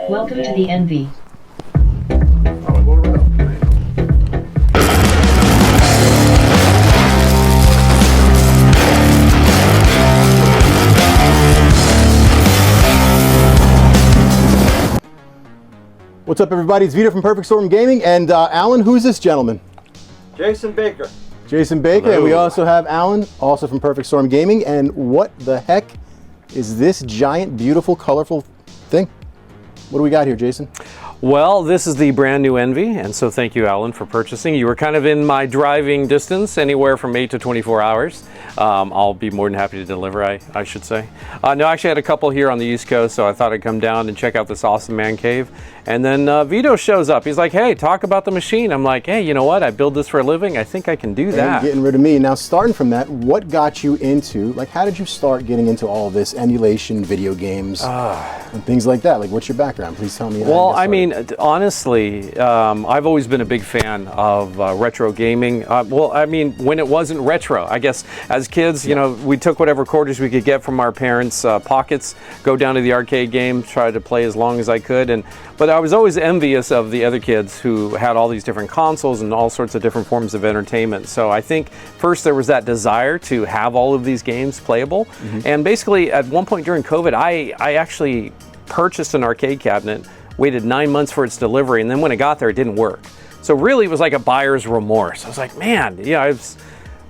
Welcome to the Envy. What's up, everybody? It's Vito from Perfect Storm Gaming, and Alan, who's this gentleman? Jasen Baker. Jasen Baker. Hello. And we also have Alan, also from Perfect Storm Gaming. And what the heck is this giant, beautiful, colorful thing? What do we got here, Jasen? Well, this is the brand new Envy, and so thank you, Alan, for purchasing. You were kind of in my driving distance, anywhere from 8 to 24 hours. I'll be more than happy to deliver, I should say. No, I actually had a couple here on the East Coast, so I thought I'd come down and check out this awesome man cave. And then Vito shows up. He's like, hey, talk about the machine. I'm like, hey, you know what? I build this for a living. I think I can do that. And getting rid of me. Now, starting from that, what got you into, like, how did you start getting into all of this emulation, video games, and things like that? Like, what's your background? Please tell me. Well, I mean, honestly, I've always been a big fan of retro gaming. Well, I mean, when it wasn't retro, I guess as kids, you know, we took whatever quarters we could get from our parents' pockets, go down to the arcade game, try to play as long as I could. But I was always envious of the other kids who had all these different consoles and all sorts of different forms of entertainment. So I think first there was that desire to have all of these games playable. And basically at one point during COVID, I actually purchased an arcade cabinet, waited 9 months for its delivery, and then when it got there, it didn't work. So really it was like a buyer's remorse. I was like, man, yeah,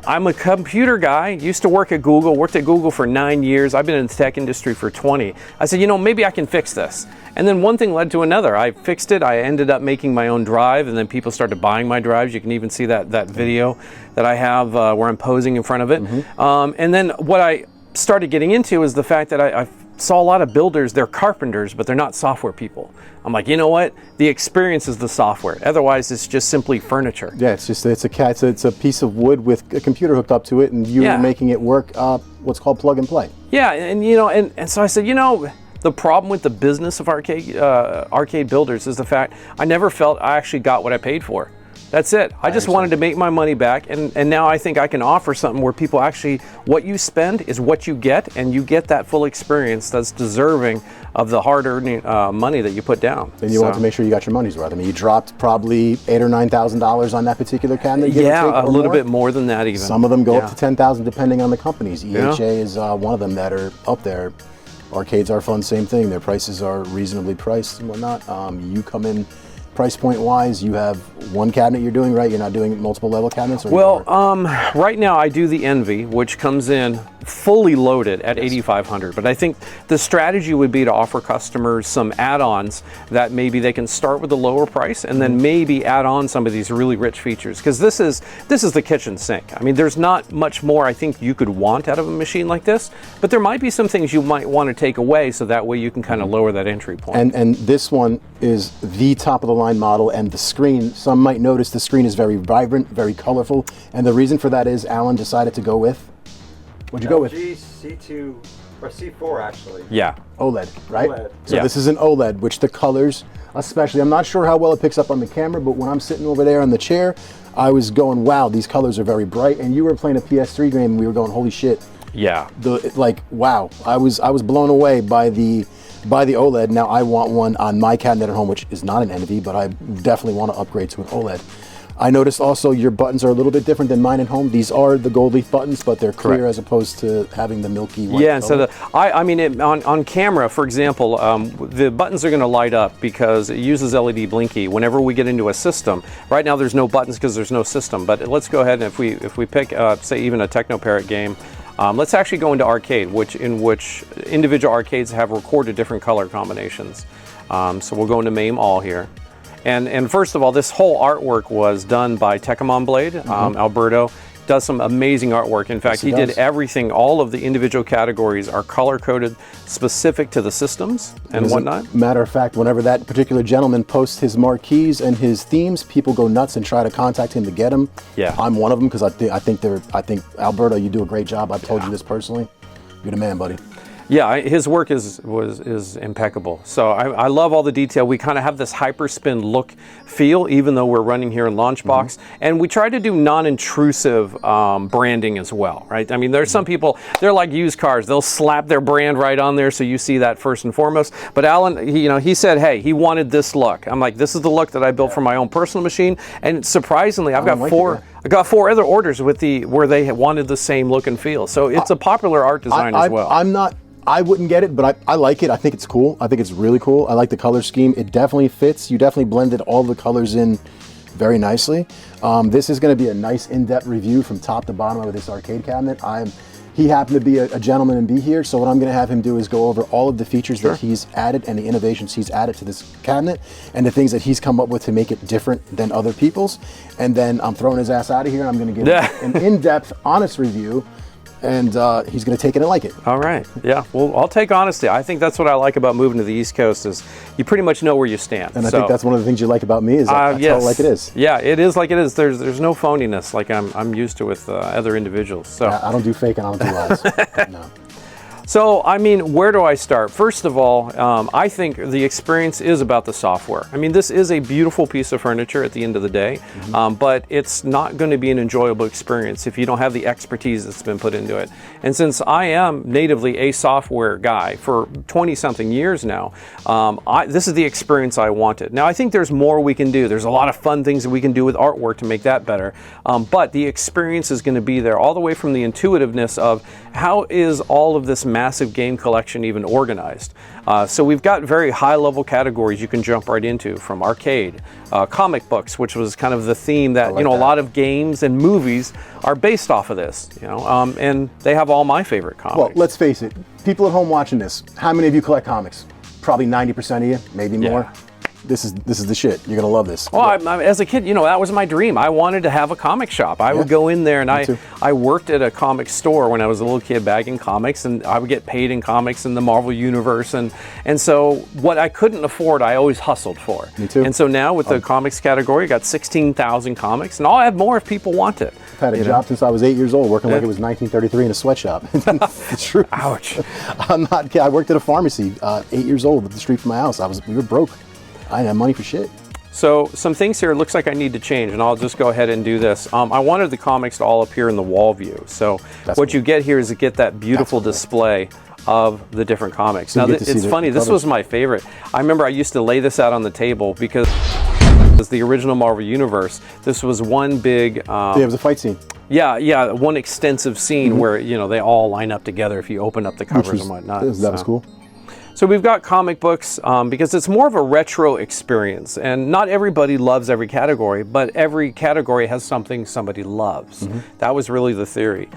I'm a computer guy, used to work at Google, worked at Google for 9 years. I've been in the tech industry for 20. I said, you know, maybe I can fix this. And then one thing led to another. I fixed it. I ended up making my own drive, and then people started buying my drives. You can even see that video that I have where I'm posing in front of it. And then what I started getting into is the fact that I saw a lot of builders, they're carpenters, but they're not software people. I'm like, you know what? The experience is the software. Otherwise, it's just simply furniture. Yeah, it's a piece of wood with a computer hooked up to it, and you're making it work. What's called plug and play. Yeah, and you know, and so I said, you know, the problem with the business of arcade builders is the fact I never felt I actually got what I paid for. That's it. I just wanted to make my money back, and now I think I can offer something where people actually, what you spend is what you get, and you get that full experience that's deserving of the hard-earned money that you put down. And you want to make sure you got your money's worth. I mean, you dropped probably $8,000 or $9,000 on that particular cabinet. Yeah, a little bit more than that even. Some of them go up to $10,000 depending on the companies. EHA is one of them that are up there. Arcades are fun, same thing. Their prices are reasonably priced and whatnot. You come in price point wise, you have one cabinet you're doing, right? You're not doing multiple level cabinets? Or well, right now I do the Envy, which comes in fully loaded at $8,500. But I think the strategy would be to offer customers some add-ons that maybe they can start with a lower price and then maybe add on some of these really rich features. Because this is the kitchen sink. I mean, there's not much more I think you could want out of a machine like this, but there might be some things you might want to take away so that way you can kind of lower that entry point. And this one is the top of the line model, and the screen, some might notice the screen is very vibrant, very colorful, and the reason for that is Alan decided to go with, what'd you go with? C2 or C4 actually. Yeah. OLED, right? OLED. So this is an OLED, which the colors, especially, I'm not sure how well it picks up on the camera, but when I'm sitting over there on the chair, I was going, wow, these colors are very bright, and you were playing a PS3 game and we were going, holy shit. Yeah. Wow, I was blown away by the OLED. Now I want one on my cabinet at home, which is not an Envy, but I definitely want to upgrade to an OLED. I noticed also your buttons are a little bit different than mine at home. These are the gold leaf buttons, but they're clear as opposed to having the milky white color. So I mean, on camera, for example, the buttons are going to light up because it uses LED blinky whenever we get into a system. Right now there's no buttons because there's no system, but let's go ahead and if we pick, say, even a Technoparrot game, let's actually go into arcade, in which individual arcades have recorded different color combinations. So we'll go into MAME all here. And first of all, this whole artwork was done by Tekkamon Blade, Alberto. Does some amazing artwork. In fact, he did everything. All of the individual categories are color-coded specific to the systems and whatnot. Matter of fact, whenever that particular gentleman posts his marquees and his themes, people go nuts and try to contact him to get them. Yeah, I'm one of them because I think Alberto, you do a great job. I've told you this personally. You're the man, buddy. Yeah, his work is impeccable. So I love all the detail. We kind of have this hyperspin look feel, even though we're running here in Launchbox. And we try to do non-intrusive branding as well, right? I mean, there's some people, they're like used cars. They'll slap their brand right on there so you see that first and foremost. But Alan, he said, hey, he wanted this look. I'm like, this is the look that I built for my own personal machine. And surprisingly, I've got I got 4 other orders with where they wanted the same look and feel. So it's a popular art design as well. I wouldn't get it, but I like it. I think it's cool. I think it's really cool. I like the color scheme. It definitely fits. You definitely blended all the colors in very nicely. This is going to be a nice in-depth review from top to bottom of this arcade cabinet. He happened to be a gentleman and be here, so what I'm going to have him do is go over all of the features that he's added and the innovations he's added to this cabinet and the things that he's come up with to make it different than other people's. And then I'm throwing his ass out of here and I'm going to give him an in-depth, honest review. And he's going to take it and like it. All right. Yeah. Well, I'll take honesty. I think that's what I like about moving to the East Coast is you pretty much know where you stand. And I think that's one of the things you like about me is I tell it like it is. Yeah, it is like it is. There's no phoniness like I'm used to with other individuals. So yeah, I don't do fake and I don't do lies. No. So, I mean, where do I start? First of all, I think the experience is about the software. I mean, this is a beautiful piece of furniture at the end of the day, but it's not going to be an enjoyable experience if you don't have the expertise that's been put into it. And since I am natively a software guy for 20-something years now, this is the experience I wanted. Now, I think there's more we can do. There's a lot of fun things that we can do with artwork to make that better, but the experience is going to be there all the way from the intuitiveness of how is all of this massive game collection even organized. So we've got very high level categories you can jump right into, from arcade, comic books, which was kind of the theme that, a lot of games and movies are based off of this, and they have all my favorite comics. Well, let's face it, people at home watching this, how many of you collect comics? Probably 90% of you, maybe more. This is the shit. You're gonna love this. Well, as a kid, that was my dream. I wanted to have a comic shop. I would go in there, and I worked at a comic store when I was a little kid bagging comics, and I would get paid in comics in the Marvel universe, and so what I couldn't afford, I always hustled for. Me too. And so now with the comics category, I got 16,000 comics, and I'll have more if people want it. I've had a job since I was 8 years old, working like it was 1933 in a sweatshop. It's true. Ouch. I'm not kidding. I worked at a pharmacy, 8 years old, up the street from my house. We were broke. I didn't have money for shit. So some things here, it looks like I need to change, and I'll just go ahead and do this. I wanted the comics to all appear in the wall view. So what you get here is you get that beautiful display of the different comics. So now, it's funny, this was my favorite. I remember I used to lay this out on the table because as the original Marvel Universe, this was one big... it was a fight scene. Yeah, one extensive scene where, they all line up together if you open up the covers and whatnot. That was cool. So we've got comic books because it's more of a retro experience, and not everybody loves every category, but every category has something somebody loves. That was really the theory.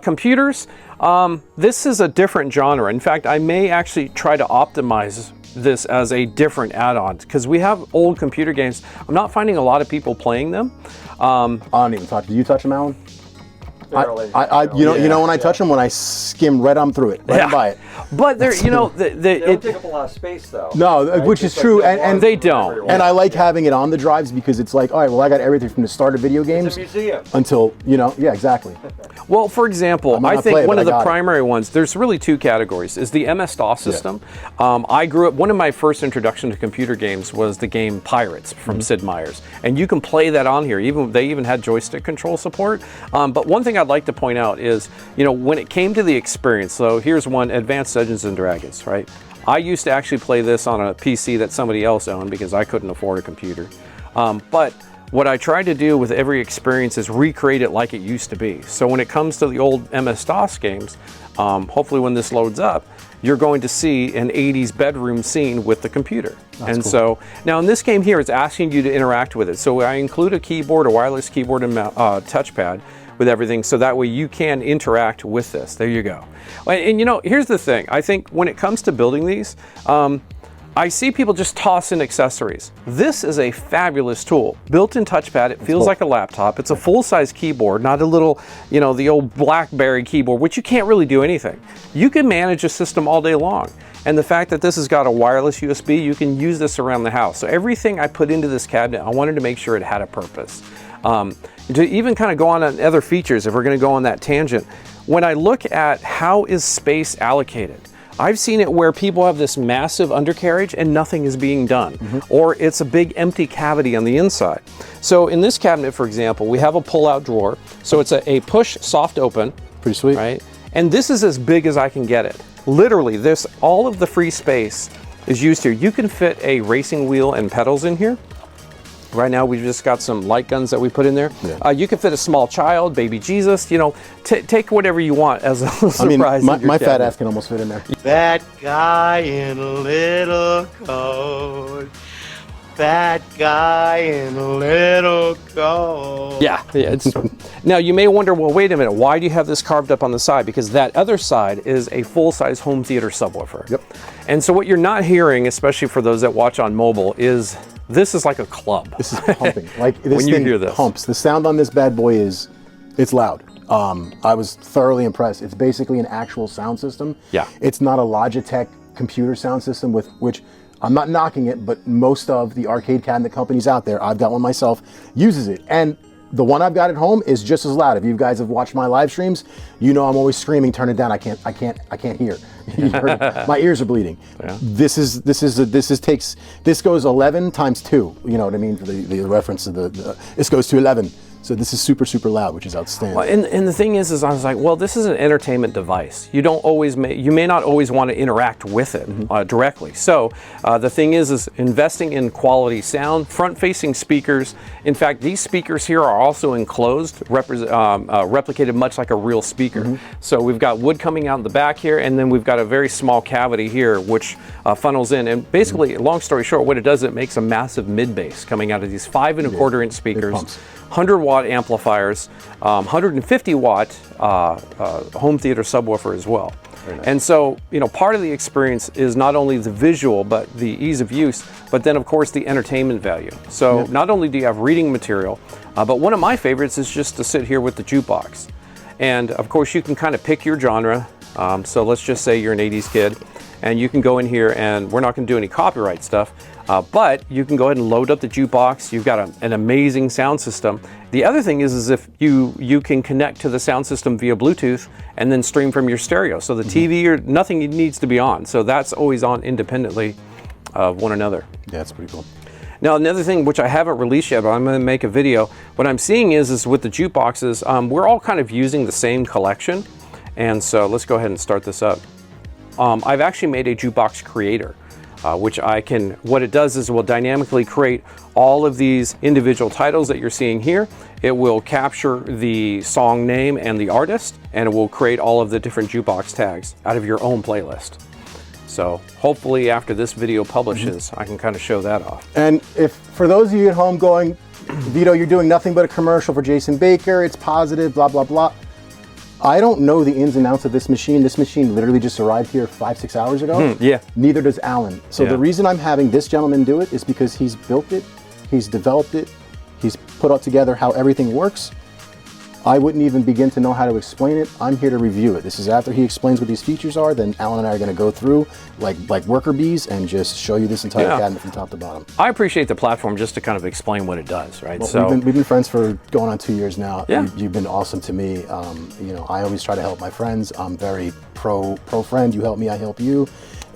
Computers, this is a different genre. In fact, I may actually try to optimize this as a different add-on because we have old computer games. I'm not finding a lot of people playing them. I don't even touch. Do you touch them, Alan? Barely. You know when I touch them, when I skim right on through it, right by it. But they're, They don't take up a lot of space, though. No, right? which is true, and they don't. And I like having it on the drives because it's like, all right, well, I got everything from the start of video games It's a museum. until, yeah, exactly. Well, for example, I think one of the primary ones, there's really 2 categories, is the MS-DOS system. I grew up, one of my first introduction to computer games was the game Pirates from Sid Meier's. And you can play that on here. They even had joystick control support. But one thing I'd like to point out is, when it came to the experience, so here's one, Advanced Dungeons and Dragons, right? I used to actually play this on a PC that somebody else owned because I couldn't afford a computer. But what I tried to do with every experience is recreate it like it used to be. So when it comes to the old MS-DOS games, hopefully when this loads up, you're going to see an 80s bedroom scene with the computer. That's cool. So now in this game here, it's asking you to interact with it. So I include a keyboard, a wireless keyboard and touchpad with everything, so that way you can interact with this. There you go. And here's the thing. I think when it comes to building these, I see people just toss in accessories. This is a fabulous tool. Built-in touchpad, it feels like a laptop. It's a full-size keyboard, not a little, the old BlackBerry keyboard, which you can't really do anything. You can manage a system all day long. And the fact that this has got a wireless USB, you can use this around the house. So everything I put into this cabinet, I wanted to make sure it had a purpose. To even kind of go on other features, if we're going to go on that tangent, when I look at how is space allocated, I've seen it where people have this massive undercarriage and nothing is being done, or it's a big empty cavity on the inside. So in this cabinet, for example, we have a pull-out drawer. So it's a push soft open. Pretty sweet. Right? And this is as big as I can get it. Literally, all of the free space is used here. You can fit a racing wheel and pedals in here. Right now, we've just got some light guns that we put in there. Yeah. You can fit a small child, baby Jesus, you know, take whatever you want as a surprise. I mean, my fat cabinet. ass can almost fit in there. That guy in a little coat. That guy in a little coat. Yeah, it's now you may wonder, well, wait a minute, why do you have this carved up on the side? Because that other side is a full-size home theater subwoofer. Yep. And so what you're not hearing, especially for those that watch on mobile, is this is like a club. This is pumping. Like this When you thing hear this. pumps. The sound on this bad boy it's loud. I was thoroughly impressed. It's basically an actual sound system. Yeah. It's not a Logitech computer sound system with which I'm not knocking it, but most of the arcade cabinet companies out there, I've got one myself, uses it. And the one I've got at home is just as loud. If you guys have watched my live streams, you know I'm always screaming, turn it down. I can't hear. You heard it. My ears are bleeding. Yeah. This goes 11 times 2. You know what I mean? For the reference of this goes to 11. So this is super, super loud, which is outstanding. Well, and the thing is I was like, well, this is an entertainment device. You may not always want to interact with it directly. So the thing is investing in quality sound, front-facing speakers. In fact, these speakers here are also enclosed, replicated much like a real speaker. So we've got wood coming out in the back here, and then we've got a very small cavity here, which funnels in. And basically, long story short, what it does, it makes a massive mid-bass coming out of these 5 1/4 inch speakers. 100-watt amplifiers, 150-watt home theater subwoofer as well. Nice. And so, you know, part of the experience is not only the visual, but the ease of use, but then of course the entertainment value. So not only do you have reading material, but one of my favorites is just to sit here with the jukebox. And of course you can kind of pick your genre. So let's just say you're an 80s kid, and you can go in here, and we're not going to do any copyright stuff, but you can go ahead and load up the jukebox. You've got an amazing sound system. The other thing is if you can connect to the sound system via Bluetooth and then stream from your stereo. So the TV or nothing needs to be on. So that's always on independently of one another. Yeah, that's pretty cool. Now, another thing which I haven't released yet, but I'm going to make a video. What I'm seeing is with the jukeboxes, we're all kind of using the same collection. And so let's go ahead and start this up. I've actually made a jukebox creator, which what it does is it will dynamically create all of these individual titles that you're seeing here. It will capture the song name and the artist, and it will create all of the different jukebox tags out of your own playlist. So hopefully after this video publishes, I can kind of show that off. And if for those of you at home going, Vito, you're doing nothing but a commercial for Jasen Baker, it's positive, blah, blah, blah. I don't know the ins and outs of this machine. This machine literally just arrived here 5-6 hours ago. Yeah. Neither does Alan. So the reason I'm having this gentleman do it is because he's built it, he's developed it, he's put out together how everything works. I wouldn't even begin to know how to explain it. I'm here to review it. This is after he explains what these features are, then Alan and I are going to go through like worker bees and just show you this entire cabinet from top to bottom. I appreciate the platform just to kind of explain what it does, right? Well, So we've been friends for going on 2 years now. Yeah. You've been awesome to me. You know, I always try to help my friends. I'm very pro friend. You help me, I help you.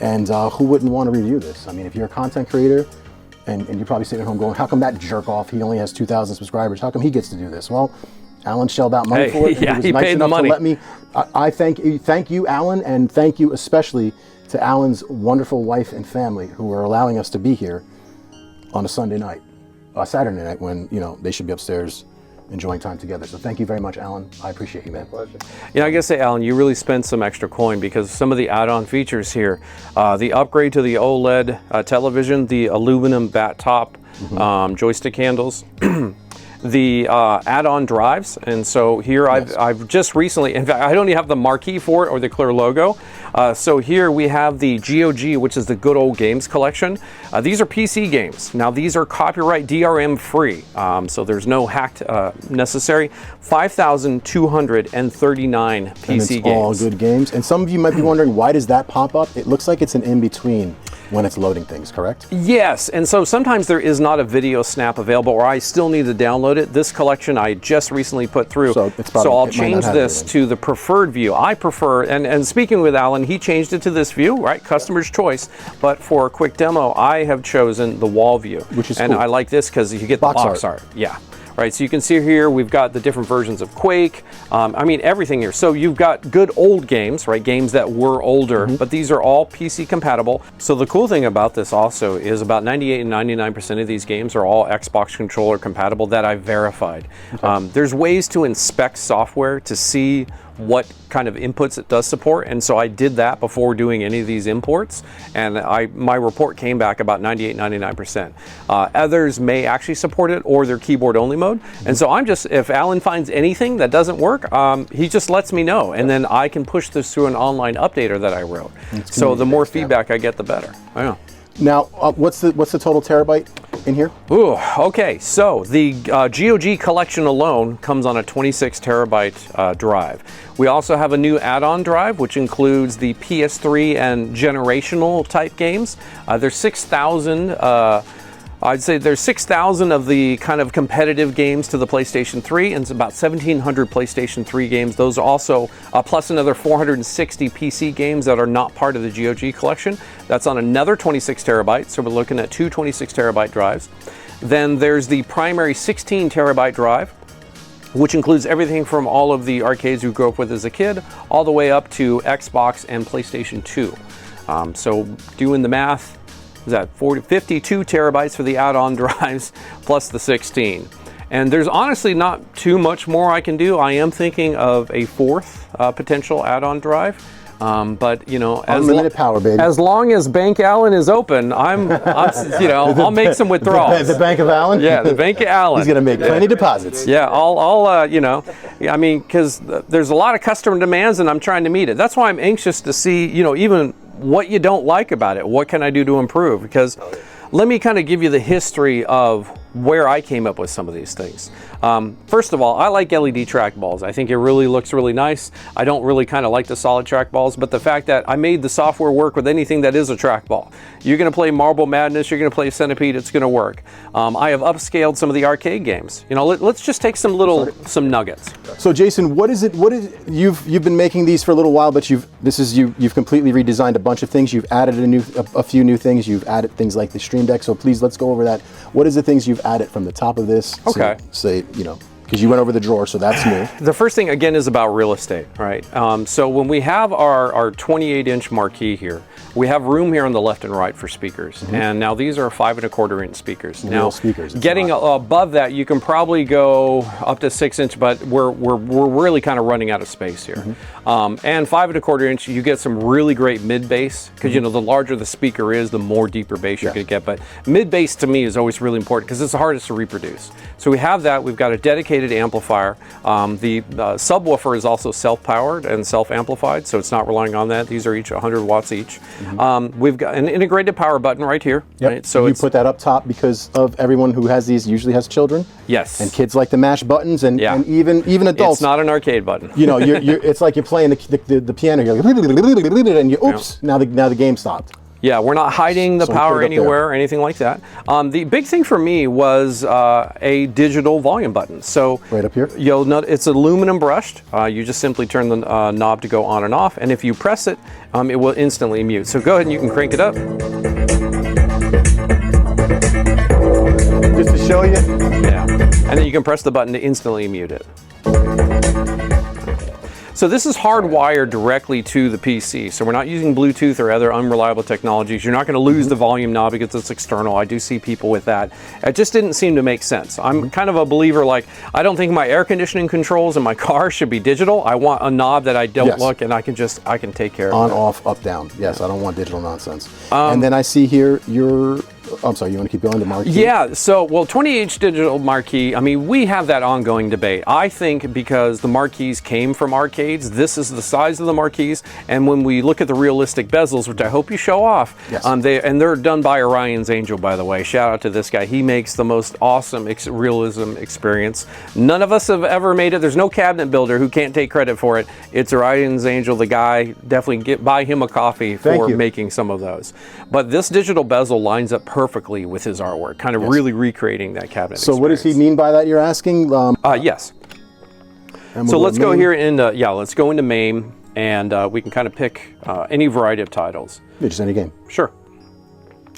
And who wouldn't want to review this? I mean, if you're a content creator and you're probably sitting at home going, how come that jerk off, he only has 2,000 subscribers? How come he gets to do this? Well, Alan shelled out money for it. Yeah, he was he nice paid the enough money. to let me. I thank you, Alan, and thank you especially to Alan's wonderful wife and family who are allowing us to be here on a Saturday night when, you know, they should be upstairs enjoying time together. So thank you very much, Alan. I appreciate you, man. Pleasure. You know, I gotta say, Alan, you really spent some extra coin because some of the add-on features here, the upgrade to the OLED television, the aluminum bat top, joystick handles, the add-on drives, and so here I've just recently, in fact, I don't even have the marquee for it or the clear logo. So here we have the GOG, which is the Good Old Games collection. These are PC games. Now these are copyright DRM free, so there's no hacked necessary. 5,239 PC And it's games. all good games. And some of you might be wondering, why does that pop up? It looks like it's an in-between when it's loading things, correct? Yes, and so sometimes there is not a video snap available, or I still need to download it. This collection I just recently put through, So it's probably- so I'll it might not change have this everything. to the preferred view. I prefer, and speaking with Alan, he changed it to this view, right? Customer's choice. But for a quick demo, I have chosen the wall view. Which is and cool. I like this because you get the box art. Yeah. Right, so you can see here we've got the different versions of Quake. I mean, everything here. So you've got good old games, right? Games that were older, but these are all PC compatible. So the cool thing about this also is about 98 and 99% of these games are all Xbox controller compatible that I've verified. Okay. There's ways to inspect software to see what kind of inputs it does support, and so I did that before doing any of these imports, and my report came back about 98-99%. Others may actually support it, or they're keyboard only mode, and so I'm just, if Alan finds anything that doesn't work, he just lets me know, and then I can push this through an online updater that I wrote. So the more feedback I get, the better. Yeah. Now, what's the total terabyte in here? Ooh, okay, so the GOG collection alone comes on a 26 terabyte drive. We also have a new add-on drive, which includes the PS3 and generational type games. There's 6,000, I'd say there's 6,000 of the kind of competitive games to the PlayStation 3, and it's about 1,700 PlayStation 3 games. Those are also, plus another 460 PC games that are not part of the GOG collection. That's on another 26 terabytes, so we're looking at two 26 terabyte drives. Then there's the primary 16 terabyte drive, which includes everything from all of the arcades you grew up with as a kid, all the way up to Xbox and PlayStation 2. So doing the math, is that 52 terabytes for the add-on drives plus the 16. And there's honestly not too much more I can do. I am thinking of a fourth potential add-on drive. But you know, unlimited power, baby. As long as Bank Allen is open, I'm you know, I'll make some withdrawals. The Bank of Allen? Yeah, the Bank of Allen. He's gonna make plenty deposits. Yeah, I'll you know, I mean, because there's a lot of customer demands, and I'm trying to meet it. That's why I'm anxious to see, you know, even what you don't like about it. What can I do to improve? Because let me kind of give you the history of where I came up with some of these things. First of all, I like LED trackballs. I think it really looks really nice. I don't really kind of like the solid trackballs, but the fact that I made the software work with anything that is a trackball. You're going to play Marble Madness, you're going to play Centipede, it's going to work. I have upscaled some of the arcade games. You know, let's just take some nuggets. So Jason, what is you've been making these for a little while, but you've completely redesigned a bunch of things. You've added a few new things. You've added things like the Stream Deck. So please, let's go over that. What is the things you've added from the top of this? Okay. Say, you know, because you went over the drawer, so that's new. The first thing, again, is about real estate, right? So when we have our 28-inch marquee here, we have room here on the left and right for speakers. And now these are 5 1/4-inch speakers. Now, speakers. Getting above that, you can probably go up to 6-inch, but we're really kind of running out of space here. And 5 1/4-inch, you get some really great mid bass, because you know, the larger the speaker is, the more deeper bass you're going to get. But mid bass to me is always really important because it's the hardest to reproduce. So we have that. We've got a dedicated amplifier. The subwoofer is also self-powered and self-amplified, so it's not relying on that. These are each 100 watts each. We've got an integrated power button right here. Yep. Right? So you put that up top because of everyone who has these usually has children. Yes. And kids like to mash buttons, and even adults. It's not an arcade button. You know, it's like you're playing the piano. You're like, and you oops. Now the game stopped. Yeah, we're not hiding the power anywhere or anything like that. The big thing for me was a digital volume button. So right up here, you'll note it's aluminum brushed. You just simply turn the knob to go on and off, and if you press it, it will instantly mute. So go ahead and you can crank it up. Just to show you. Yeah, and then you can press the button to instantly mute it. So this is hardwired directly to the PC. So we're not using Bluetooth or other unreliable technologies. You're not going to lose the volume knob because it's external. I do see people with that. It just didn't seem to make sense. I'm kind of a believer, like, I don't think my air conditioning controls in my car should be digital. I want a knob that I don't look, and I can take care of it. On, off, up, down. Yes, I don't want digital nonsense. And then I see here your... I'm sorry, you want to keep going to marquee? Yeah, so, well, 28-inch digital marquee, I mean, we have that ongoing debate. I think because the marquees came from arcades, this is the size of the marquees, and when we look at the realistic bezels, which I hope you show off, they're done by Orion's Angel, by the way. Shout out to this guy. He makes the most awesome realism experience. None of us have ever made it. There's no cabinet builder who can't take credit for it. It's Orion's Angel, the guy. Definitely buy him a coffee for making some of those. But this digital bezel lines up perfectly with his artwork, kind of really recreating that cabinet experience. What does he mean by that, you're asking? Yes. So let's go here into, let's go into MAME. and we can kind of pick any variety of titles. Yeah, just any game. Sure.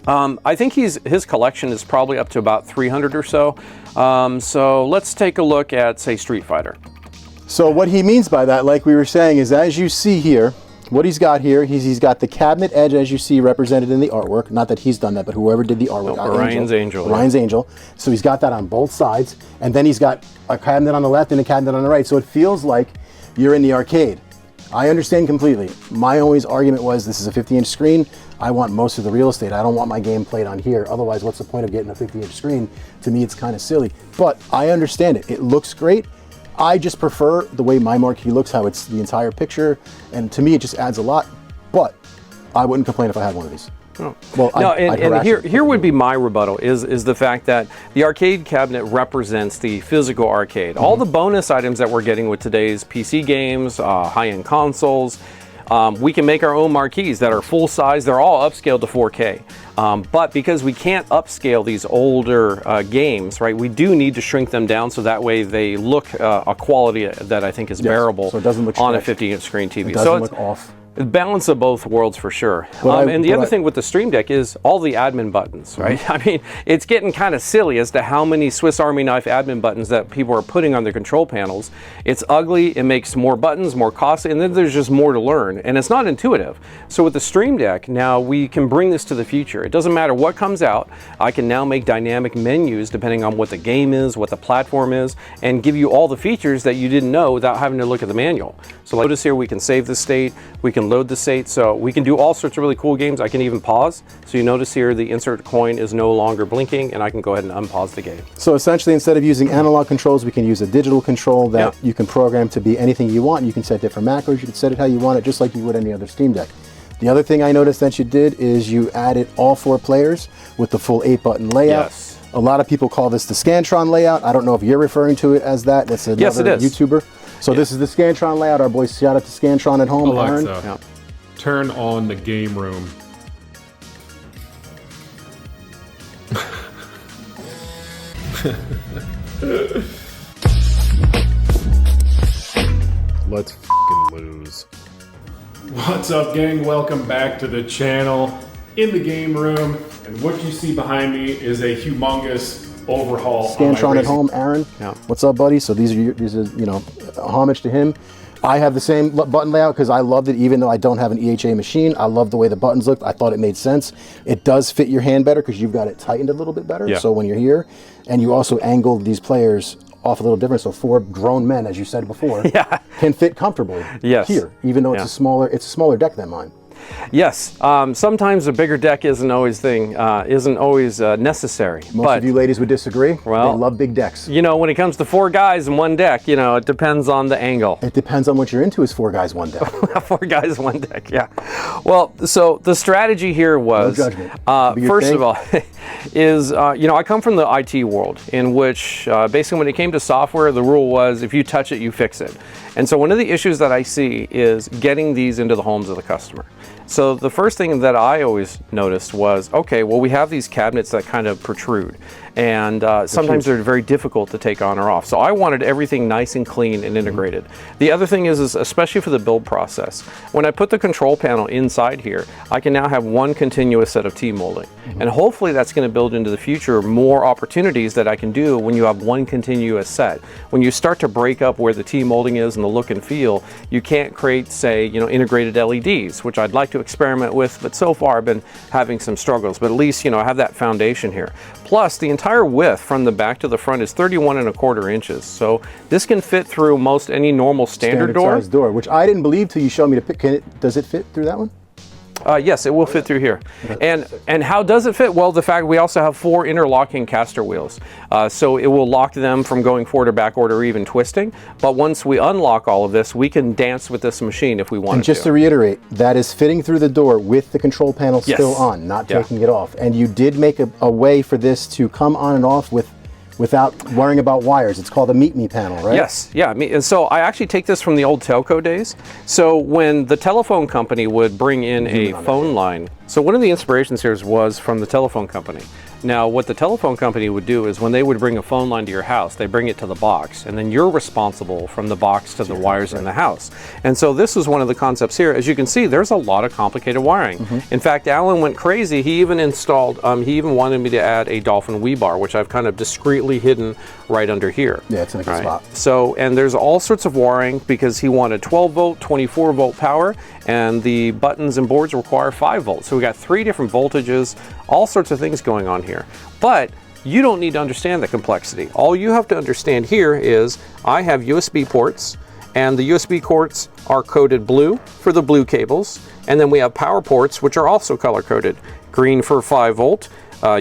I think his collection is probably up to about 300 or so. So let's take a look at, say, Street Fighter. So what he means by that, like we were saying, is as you see here, what he's got here, he's got the cabinet edge, as you see, represented in the artwork. Not that he's done that, but whoever did the artwork. Orion's Angel. Orion's Angel. So he's got that on both sides, and then he's got a cabinet on the left and a cabinet on the right. So it feels like you're in the arcade. I understand completely. My always argument was, this is a 50-inch screen. I want most of the real estate. I don't want my game played on here. Otherwise, what's the point of getting a 50-inch screen? To me, it's kind of silly. But I understand it. It looks great. I just prefer the way my marquee looks, how it's the entire picture, and to me it just adds a lot, but I wouldn't complain if I had one of these. Oh. Well, no, and here would be my rebuttal is the fact that the arcade cabinet represents the physical arcade. All the bonus items that we're getting with today's PC games, high-end consoles, we can make our own marquees that are full size. They're all upscaled to 4K. But because we can't upscale these older games, right, we do need to shrink them down so that way they look a quality that I think is bearable so it doesn't look on a stretched. 50-inch screen TV. It doesn't look off. Balance of both worlds for sure. And the other thing with the Stream Deck is all the admin buttons, right? I mean, it's getting kind of silly as to how many Swiss Army knife admin buttons that people are putting on their control panels. It's ugly, it makes more buttons, more costly, and then there's just more to learn, and it's not intuitive. So with the Stream Deck, now we can bring this to the future. It doesn't matter what comes out, I can now make dynamic menus depending on what the game is, what the platform is, and give you all the features that you didn't know without having to look at the manual. So like, notice here we can save the state, we can load the state, so we can do all sorts of really cool games. I can even pause. So you notice here the insert coin is no longer blinking, and I can go ahead and unpause the game. So essentially, instead of using analog controls, we can use a digital control that you can program to be anything you want. You can set different macros, you can set it how you want it, just like you would any other Steam Deck. The other thing I noticed that you did is you added all 4 players with the full 8-button layout. Yes. A lot of people call this the Scantron layout. I don't know if you're referring to it as that. That's another Yes, it is. YouTuber. So this is the Scantron layout. Our boys, shout out to Scantron at home. Alexa, turn on the game room. Let's f***ing lose. What's up, gang? Welcome back to the channel. In the game room, and what you see behind me is a humongous overhaul. Scantron at home, Aaron. Yeah. What's up, buddy? So these are you know, a homage to him. I have the same button layout because I loved it, even though I don't have an EHA machine. I love the way the buttons looked. I thought it made sense. It does fit your hand better because you've got it tightened a little bit better. Yeah. So when you're here, and you also angled these players off a little different, so 4 grown men, as you said before, can fit comfortably here, even though it's a smaller deck than mine. Yes, sometimes a bigger deck isn't always necessary. Most of you ladies would disagree. Well, they love big decks. You know, when it comes to 4 guys in one deck, you know, it depends on the angle. It depends on what you're into. Is 4 guys, 1 deck. 4 guys, 1 deck. Yeah. Well, so the strategy here was, no judgment. First of all, is you know, I come from the IT world, in which basically when it came to software, the rule was if you touch it, you fix it. And so one of the issues that I see is getting these into the homes of the customer. So the first thing that I always noticed was, okay, well, we have these cabinets that kind of protrude, and sometimes they're very difficult to take on or off. So I wanted everything nice and clean and integrated. The other thing is especially for the build process, when I put the control panel inside here, I can now have one continuous set of T-molding. And hopefully that's going to build into the future more opportunities that I can do when you have one continuous set. When you start to break up where the T-molding is and the look and feel, you can't create, say, you know, integrated LEDs, which I'd like to experiment with, but so far I've been having some struggles. But at least, you know, I have that foundation here. Plus, the entire width from the back to the front is 31¼ inches. So this can fit through most any normal standard door. Size door, which I didn't believe till you showed me to pick. Does it fit through that one? Yes, it will fit through here. And how does it fit? Well, the fact we also have 4 interlocking caster wheels. So it will lock them from going forward or backward or even twisting. But once we unlock all of this, we can dance with this machine if we want to. And just to reiterate, that is fitting through the door with the control panel still on, not taking it off. And you did make a way for this to come on and off without worrying about wires. It's called a Meet Me panel, right? Yes, yeah. And so I actually take this from the old telco days. So when the telephone company would bring in a phone line, so one of the inspirations here was from the telephone company. Now, what the telephone company would do is when they would bring a phone line to your house, they bring it to the box, and then you're responsible from the box to the wires in the house. And so this is one of the concepts here. As you can see, there's a lot of complicated wiring. In fact, Alan went crazy. He even installed, he even wanted me to add a Dolphin Wii bar, which I've kind of discreetly hidden right under here. Yeah, it's in a good spot. So, and there's all sorts of wiring because he wanted 12 volt, 24 volt power, and the buttons and boards require 5 volts. So we got 3 different voltages, all sorts of things going on here. But you don't need to understand the complexity. All you have to understand here is I have USB ports, and the USB ports are coded blue for the blue cables, and then we have power ports which are also color coded. Green for 5 volt,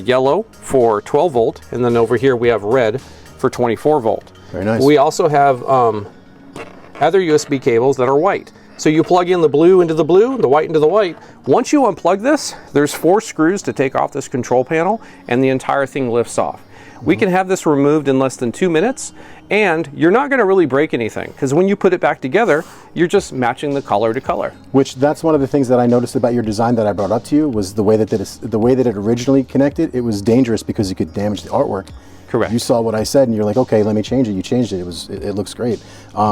yellow for 12 volt, and then over here we have red for 24 volt. Very nice. We also have other USB cables that are white. So you plug in the blue into the blue, the white into the white. Once you unplug this, there's 4 screws to take off this control panel, and the entire thing lifts off. We can have this removed in less than 2 minutes, and you're not going to really break anything, because when you put it back together, you're just matching the color to color. Which, that's one of the things that I noticed about your design that I brought up to you, was the way that it originally connected. It was dangerous because you could damage the artwork. Correct. You saw what I said and you're like, okay, let me change it. You changed it. It looks great.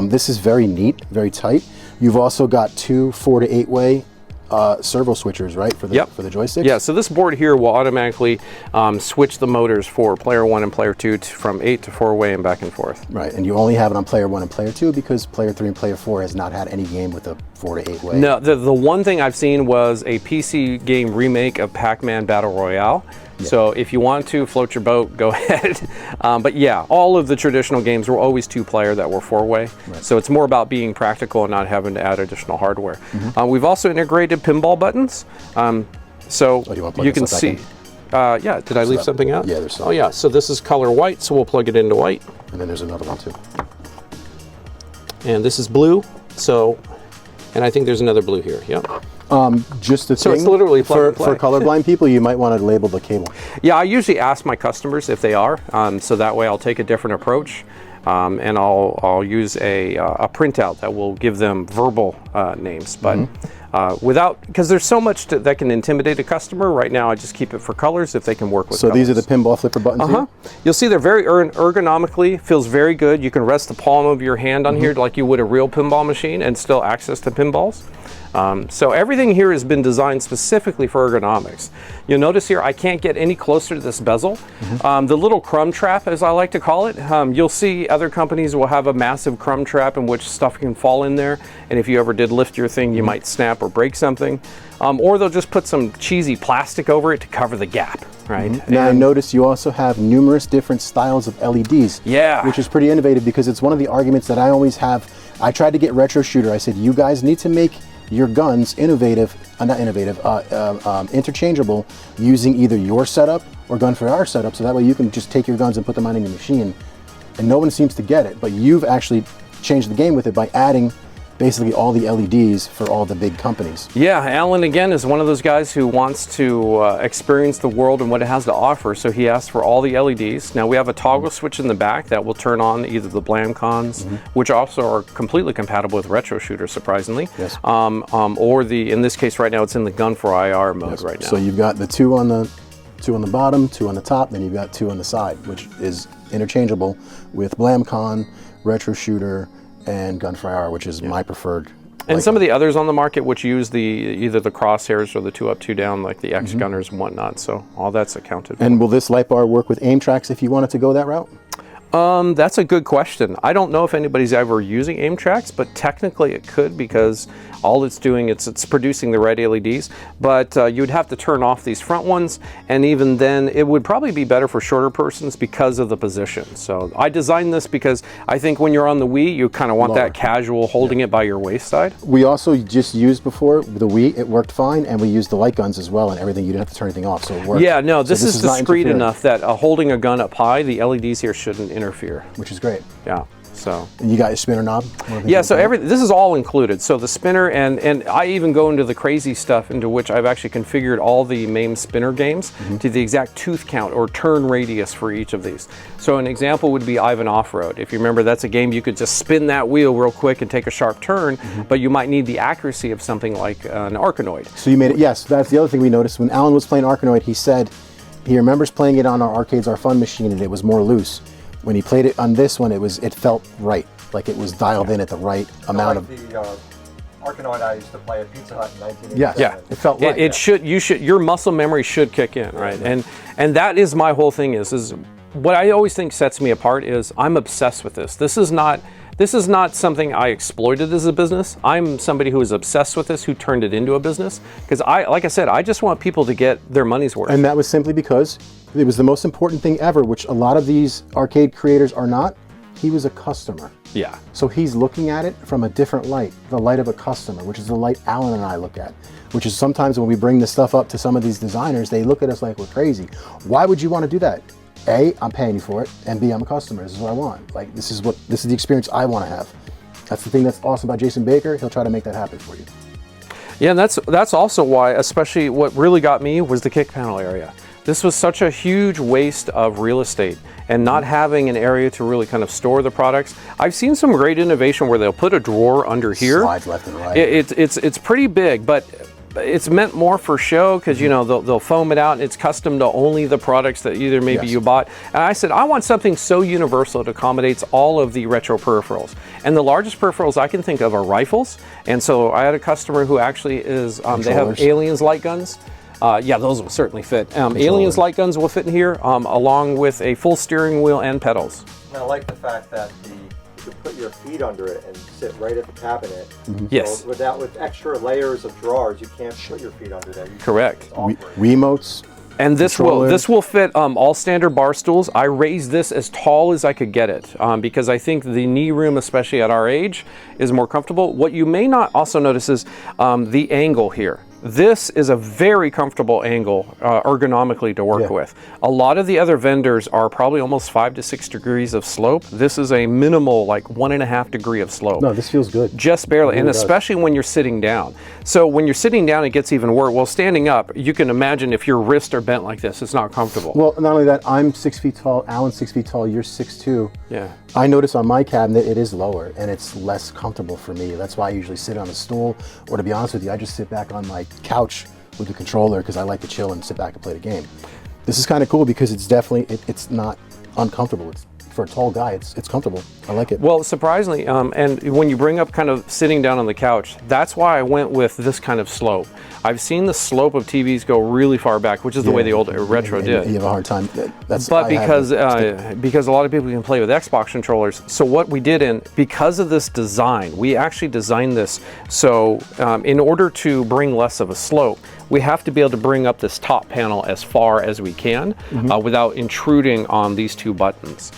This is very neat, very tight. You've also got 2 4 to 8 way servo switchers, right, for the joysticks? Yeah, so this board here will automatically switch the motors for player 1 and player 2 from 8 to 4 way and back and forth. Right, and you only have it on player 1 and player 2 because player 3 and player 4 has not had any game with a 4 to 8 way. No, the one thing I've seen was a PC game remake of Pac-Man Battle Royale. Yeah. So if you want to float your boat, go ahead. But yeah, all of the traditional games were always 2-player that were 4-way. Right. So it's more about being practical and not having to add additional hardware. We've also integrated pinball buttons. So you can see. Yeah, did I leave something out? Yeah, there's some. Oh yeah, so this is color white, so we'll plug it into white. And then there's another one too. And this is blue, so, and I think there's another blue here, yeah. Just a so thing, it's literally plug and play. For colorblind people, you might want to label the cable. Yeah, I usually ask my customers if they are, so that way I'll take a different approach, and I'll use a printout that will give them verbal names, but because there's so much that can intimidate a customer. Right now, I just keep it for colors if they can work with. So colors. These are the pinball flipper buttons. Here? You'll see they're very ergonomically, feels very good. You can rest the palm of your hand on here like you would a real pinball machine and still access to pinballs. So everything here has been designed specifically for ergonomics. You'll notice here I can't get any closer to this bezel. The little crumb trap, as I like to call it, you'll see other companies will have a massive crumb trap in which stuff can fall in there, and if you ever did lift your thing, you might snap or break something. Or they'll just put some cheesy plastic over it to cover the gap, right? Now I notice you also have numerous different styles of LEDs. Yeah. Which is pretty innovative because it's one of the arguments that I always have. I tried to get Retro Shooter. I said, you guys need to make your guns interchangeable using either your setup or Gun for Our setup, so that way you can just take your guns and put them on your machine. And no one seems to get it, but you've actually changed the game with it by adding basically all the LEDs for all the big companies. Yeah, Alan again is one of those guys who wants to experience the world and what it has to offer, so he asked for all the LEDs. Now we have a toggle switch in the back that will turn on either the Blamcons, which also are completely compatible with Retro Shooter, surprisingly, yes. Or in this case right now it's in the Gun for IR mode right now. So you've got the two on the bottom, 2 on the top, then you've got 2 on the side, which is interchangeable with Blamcon, Retro Shooter, and Gun for IR, which is my preferred. And some of the others on the market which use either the crosshairs or the 2 up, 2 down, like the X Gunners and whatnot. So all that's accounted for. And will this light bar work with aim tracks if you wanted to go that route? That's a good question. I don't know if anybody's ever using aim tracks, but technically it could, because all it's doing, it's producing the red LEDs, but you'd have to turn off these front ones, and even then it would probably be better for shorter persons because of the position. So I designed this because I think when you're on the Wii, you kind of want that casual holding it by your waist side. We also just used before the Wii, it worked fine, and we used the light guns as well and everything. You didn't have to turn anything off, so it worked. Yeah, no, this is discreet enough that holding a gun up high, the LEDs here shouldn't interfere. Which is great. Yeah. So. And you got your spinner knob? Yeah, so this is all included. So the spinner, and I even go into the crazy stuff into which I've actually configured all the MAME spinner games to the exact tooth count or turn radius for each of these. So an example would be Ivan Off-Road. If you remember, that's a game you could just spin that wheel real quick and take a sharp turn, but you might need the accuracy of something like an Arkanoid. So you made it, yes, that's the other thing we noticed. When Alan was playing Arkanoid, he said, He remembers playing it on our Arcades Are Fun machine, and it was more loose. When he played it on this one, it felt right, like it was dialed in at the right amount of. The Arkanoid I used to play at Pizza Hut in 1987. Yeah, it felt right. Your muscle memory should kick in, right? And that is my whole thing is what I always think sets me apart is I'm obsessed with this. This is not something I exploited as a business. I'm somebody who is obsessed with this, who turned it into a business. Because like I said, I just want people to get their money's worth. And that was simply because it was the most important thing ever, which a lot of these arcade creators are not. He was a customer. Yeah. So he's looking at it from a different light, the light of a customer, which is the light Alan and I look at, which is sometimes when we bring this stuff up to some of these designers, they look at us like we're crazy. Why would you want to do that? A, I'm paying you for it, and B, I'm a customer. This is what I want. Like, this is the experience I want to have. That's the thing that's awesome about Jasen Baker. He'll try to make that happen for you. Yeah, and that's also why, especially what really got me was the kick panel area. This was such a huge waste of real estate and not having an area to really kind of store the products. I've seen some great innovation where they'll put a drawer under here. Slides left and right. It's pretty big, but it's meant more for show because they'll foam it out and it's custom to only the products that either maybe you bought. And I said I want something so universal it accommodates all of the retro peripherals. And the largest peripherals I can think of are rifles. And so I had a customer who actually is they have Aliens light guns. Yeah, those will certainly fit. Aliens light guns will fit in here, along with a full steering wheel and pedals. And I like the fact that you can put your feet under it and sit right at the cabinet. Yes. So with extra layers of drawers, you can't put your feet under there. Correct. Remotes. And this will fit all standard bar stools. I raised this as tall as I could get it because I think the knee room, especially at our age, is more comfortable. What you may not also notice is the angle here. This is a very comfortable angle ergonomically to work with. A lot of the other vendors are probably almost 5 to 6 degrees of slope. This is a minimal, like 1.5 degree of slope. No, this feels good. Just barely, and especially when you're sitting down. So when you're sitting down, it gets even worse. Well, standing up, you can imagine if your wrists are bent like this, it's not comfortable. Well, not only that, I'm 6 feet tall, Alan's 6 feet tall, you're 6'2". Yeah. I notice on my cabinet it is lower and it's less comfortable for me. That's why I usually sit on a stool, or to be honest with you, I just sit back on my couch with the controller because I like to chill and sit back and play the game. This is kind of cool because it's definitely, it's not uncomfortable. It's, for a tall guy, it's comfortable. I like it. Well, surprisingly, and when you bring up kind of sitting down on the couch, that's why I went with this kind of slope. I've seen the slope of TVs go really far back, which is the way the old retro did. You have a hard time. But because a lot of people can play with Xbox controllers, so what we did because of this design, we actually designed this so in order to bring less of a slope, we have to be able to bring up this top panel as far as we can without intruding on these two buttons.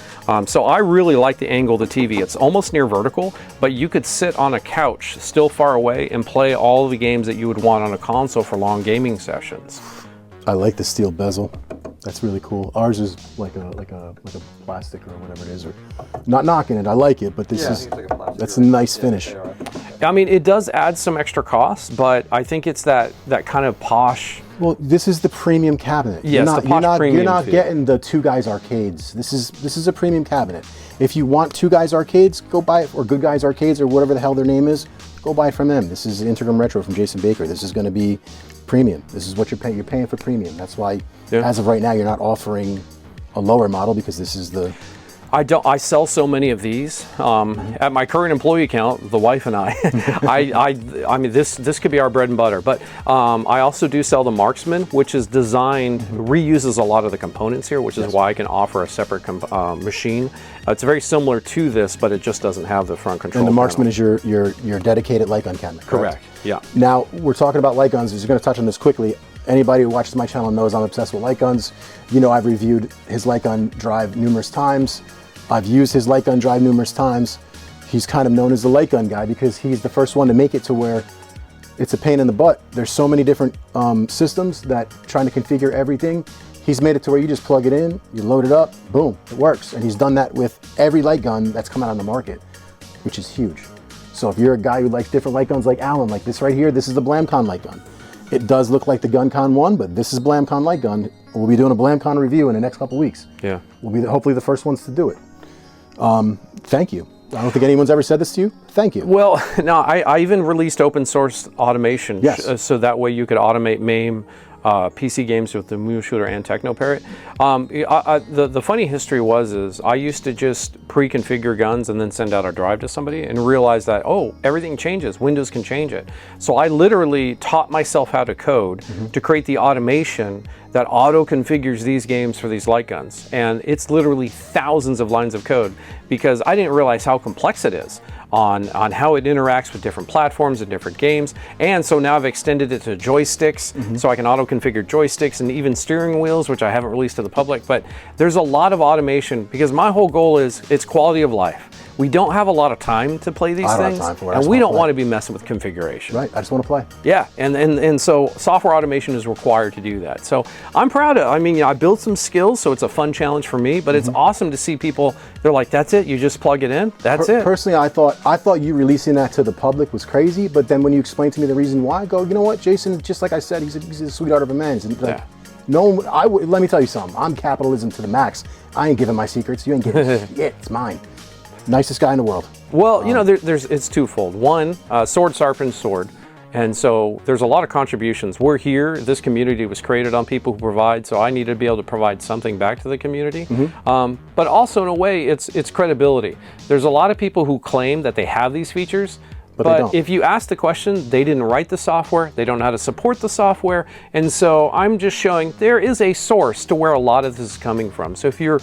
So I really like the angle of the TV. It's almost near vertical, but you could sit on a couch still far away and play all the games that you would want on a console for long gaming sessions. I like the steel bezel. That's really cool. Ours is like a plastic or whatever it is, or not knocking it. I like it, but that's a nice finish. I mean, it does add some extra cost, but I think it's that kind of posh. Well, this is the premium cabinet. Yes, you're not getting the Two Guys arcades. This is a premium cabinet. If you want Two Guys arcades, go buy it, or Good Guys arcades, or whatever the hell their name is. Go buy it from them. This is Integrum Retro from Jasen Baker. This is going to be premium. This is what you're paying. You're paying for premium. That's why, as of right now, you're not offering a lower model because this is the. I sell so many of these. At my current employee account, the wife and I mean, this could be our bread and butter. But I also do sell the Marksman, which is designed, reuses a lot of the components here, which is why I can offer a separate machine. It's very similar to this, but it just doesn't have the front control. And the Marksman is your dedicated light gun cabinet. Correct. Yeah. Now we're talking about light guns. We're going to touch on this quickly. Anybody who watches my channel knows I'm obsessed with light guns. You know I've reviewed his light gun drive numerous times. I've used his light gun drive numerous times. He's kind of known as the light gun guy because he's the first one to make it to where it's a pain in the butt. There's so many different systems that trying to configure everything. He's made it to where you just plug it in, you load it up, boom, it works. And he's done that with every light gun that's come out on the market, which is huge. So if you're a guy who likes different light guns like Alan, like this right here, this is the Blamcon light gun. It does look like the GunCon one, but this is Blamcon light gun. We'll be doing a Blamcon review in the next couple weeks. Yeah. We'll be hopefully the first ones to do it. Thank you. I don't think anyone's ever said this to you. Thank you. Well, no, I even released open source automation. Yes. So that way you could automate MAME. PC games with the Moon Shooter and Techno Parrot. The funny history is I used to just pre-configure guns and then send out a drive to somebody and realize that, oh, everything changes. Windows can change it. So I literally taught myself how to code to create the automation that auto-configures these games for these light guns. And it's literally thousands of lines of code because I didn't realize how complex it is on how it interacts with different platforms and different games. And so now I've extended it to joysticks, so I can auto-configure joysticks and even steering wheels, which I haven't released to the public. But there's a lot of automation because my whole goal is it's quality of life. We don't have a lot of time to play these things, and we don't want to be messing with configuration. Right, I just want to play. Yeah, and so software automation is required to do that. So I'm proud of, I mean, I built some skills, so it's a fun challenge for me, but it's awesome to see people, they're like, that's it, you just plug it in, that's it. Personally, I thought you releasing that to the public was crazy, but then when you explained to me the reason why, I go, you know what, Jason, just like I said, he's a sweetheart of a man. And like, let me tell you something, I'm capitalism to the max. I ain't giving my secrets, you ain't giving shit, it's mine. Nicest guy in the world. Well, you know, it's twofold. One, sword sharpens sword. And so there's a lot of contributions. We're here, this community was created on people who provide, so I need to be able to provide something back to the community. But also in a way, it's credibility. There's a lot of people who claim that they have these features, but if you ask the question, they didn't write the software, they don't know how to support the software, and so I'm just showing there is a source to where a lot of this is coming from. So if you're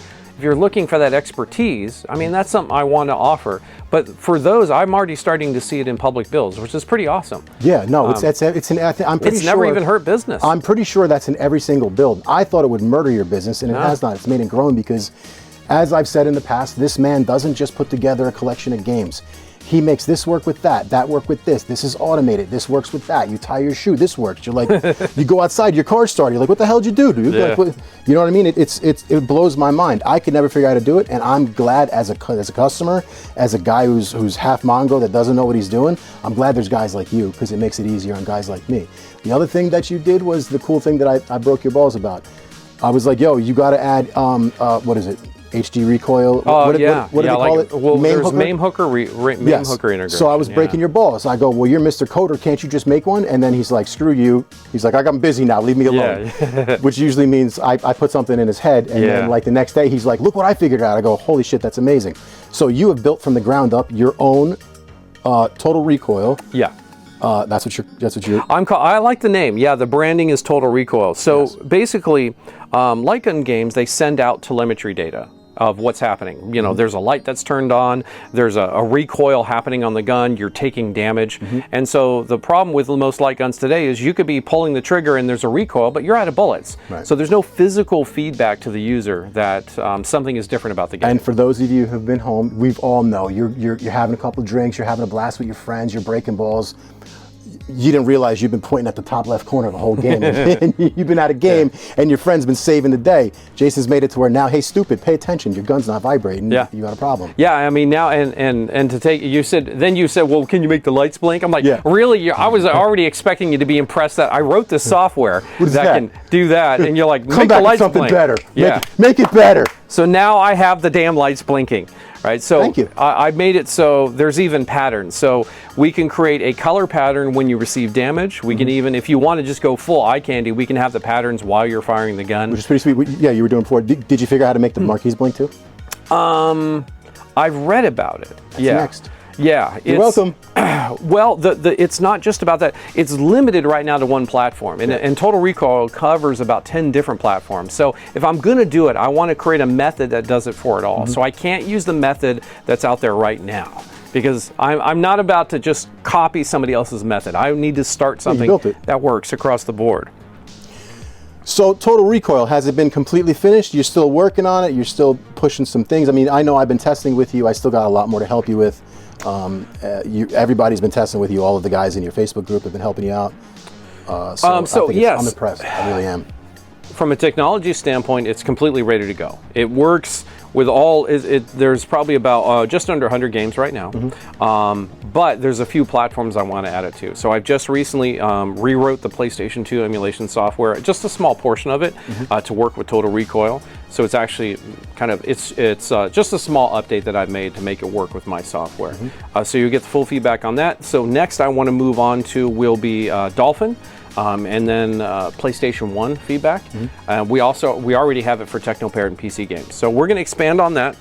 looking for that expertise, I mean, that's something I want to offer. But for those, I'm already starting to see it in public builds, which is pretty awesome. Yeah, no, I'm pretty it's sure never even hurt business. I'm pretty sure that's in every single build. I thought it would murder your business, and it has not. It's made it growing because, as I've said in the past, this man doesn't just put together a collection of games. He makes this work with that work with this. This is automated. This works with that. You tie your shoe. This works. You're like, you go outside, your car's started. You're like, what the hell did you do, dude? Yeah. Like, you know what I mean? It blows my mind. I could never figure out how to do it, and I'm glad as a customer, as a guy who's half Mongo that doesn't know what he's doing. I'm glad there's guys like you because it makes it easier on guys like me. The other thing that you did was the cool thing that I broke your balls about. I was like, yo, you got to add what is it? HD recoil. What do they call it? Well, there's MAME hooker, MAME hooker integration. So I was breaking your balls. I go, well, you're Mr. Coder. Can't you just make one? And then he's like, screw you. He's like, I'm busy now. Leave me alone. Yeah. Which usually means I put something in his head, and then like the next day he's like, look what I figured out. I go, holy shit, that's amazing. So you have built from the ground up your own total recoil. Yeah. That's what you're. I like the name. Yeah, the branding is Total Recoil. So basically, light gun games, they send out telemetry data of what's happening. You know, there's a light that's turned on, there's a recoil happening on the gun, you're taking damage. And so the problem with most light guns today is you could be pulling the trigger and there's a recoil, but you're out of bullets. Right. So there's no physical feedback to the user that something is different about the game. And for those of you who've been home, we've all know you're having a couple of drinks, you're having a blast with your friends, you're breaking balls. You didn't realize you've been pointing at the top left corner the whole game. And you've been at a game and your friend's been saving the day. Jason's made it to where now, hey, stupid, pay attention. Your gun's not vibrating. You got a problem. Yeah, I mean, now, and to take, you said, well, can you make the lights blink? I'm like, really? I was already expecting you to be impressed that I wrote this software that can do that. And you're like, make the lights blink. Better. Yeah. Make it better. So now I have the damn lights blinking. Right, so thank you. I made it so there's even patterns. So we can create a color pattern when you receive damage. We can even, if you want to just go full eye candy, we can have the patterns while you're firing the gun. Which is pretty sweet. Yeah, you were doing before. Did you figure out how to make the marquees blink too? I've read about it. That's next. Yeah, you're welcome. Well, it's not just about that. It's limited right now to one platform, and Total Recoil covers about 10 different platforms. So if I'm going to do it, I want to create a method that does it for it all. So I can't use the method that's out there right now because I'm not about to just copy somebody else's method. I need to start something that works across the board. So Total Recoil, has it been completely finished? You're still working on it? You're still pushing some things? I mean, I know I've been testing with you. I still got a lot more to help you with. Everybody's been testing with you. All of the guys in your Facebook group have been helping you out. Yes, I'm impressed. I really am. From a technology standpoint, it's completely ready to go. It works with all. There's probably about just under 100 games right now, but there's a few platforms I want to add it to. So I've just recently rewrote the PlayStation 2 emulation software, just a small portion of it, to work with Total Recoil. So it's actually kind of it's just a small update that I've made to make it work with my software. So you get the full feedback on that. So next I want to move on to will be Dolphin. and then PlayStation 1 feedback. We already have it for Technoparrot and PC games. So we're going to expand on that.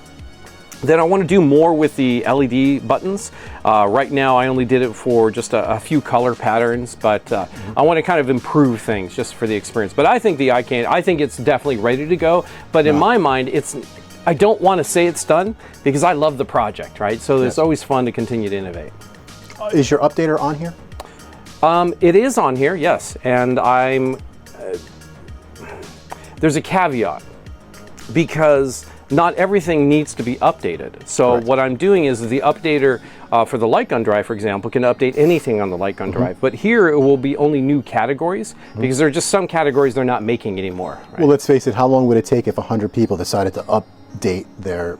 Then I want to do more with the LED buttons. Right now I only did it for just a few color patterns, but I want to kind of improve things just for the experience. But I think I think it's definitely ready to go. But in my mind, I don't want to say it's done because I love the project, right? So it's always fun to continue to innovate. Is your updater on here? It is on here, yes. And there's a caveat because not everything needs to be updated. So what I'm doing is the updater for the light gun drive, for example, can update anything on the light gun drive. But here it will be only new categories because there are just some categories they're not making anymore. Right? Well, let's face it, how long would it take if 100 people decided to update their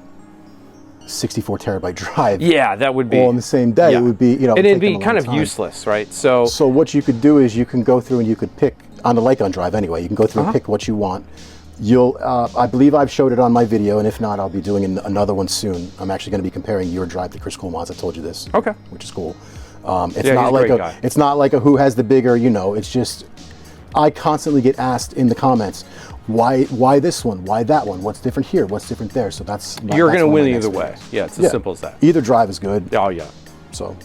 64 terabyte drive? Yeah, that would be all on the same day. Yeah. It would be, and it'd be kind of useless, right? So what you could do is you can go through and you could pick on the light gun drive anyway. You can go through and pick what you want. You'll, I believe I've showed it on my video, and if not, I'll be doing another one soon. I'm actually going to be comparing your drive to Chris Coolmans. I told you this. Okay. Which is cool. It's He's not like who has the bigger, it's just, I constantly get asked in the comments, why this one? Why that one? What's different here? What's different there? So you're going to win either way. Yeah, it's as simple as that. Either drive is good. Oh, yeah. So,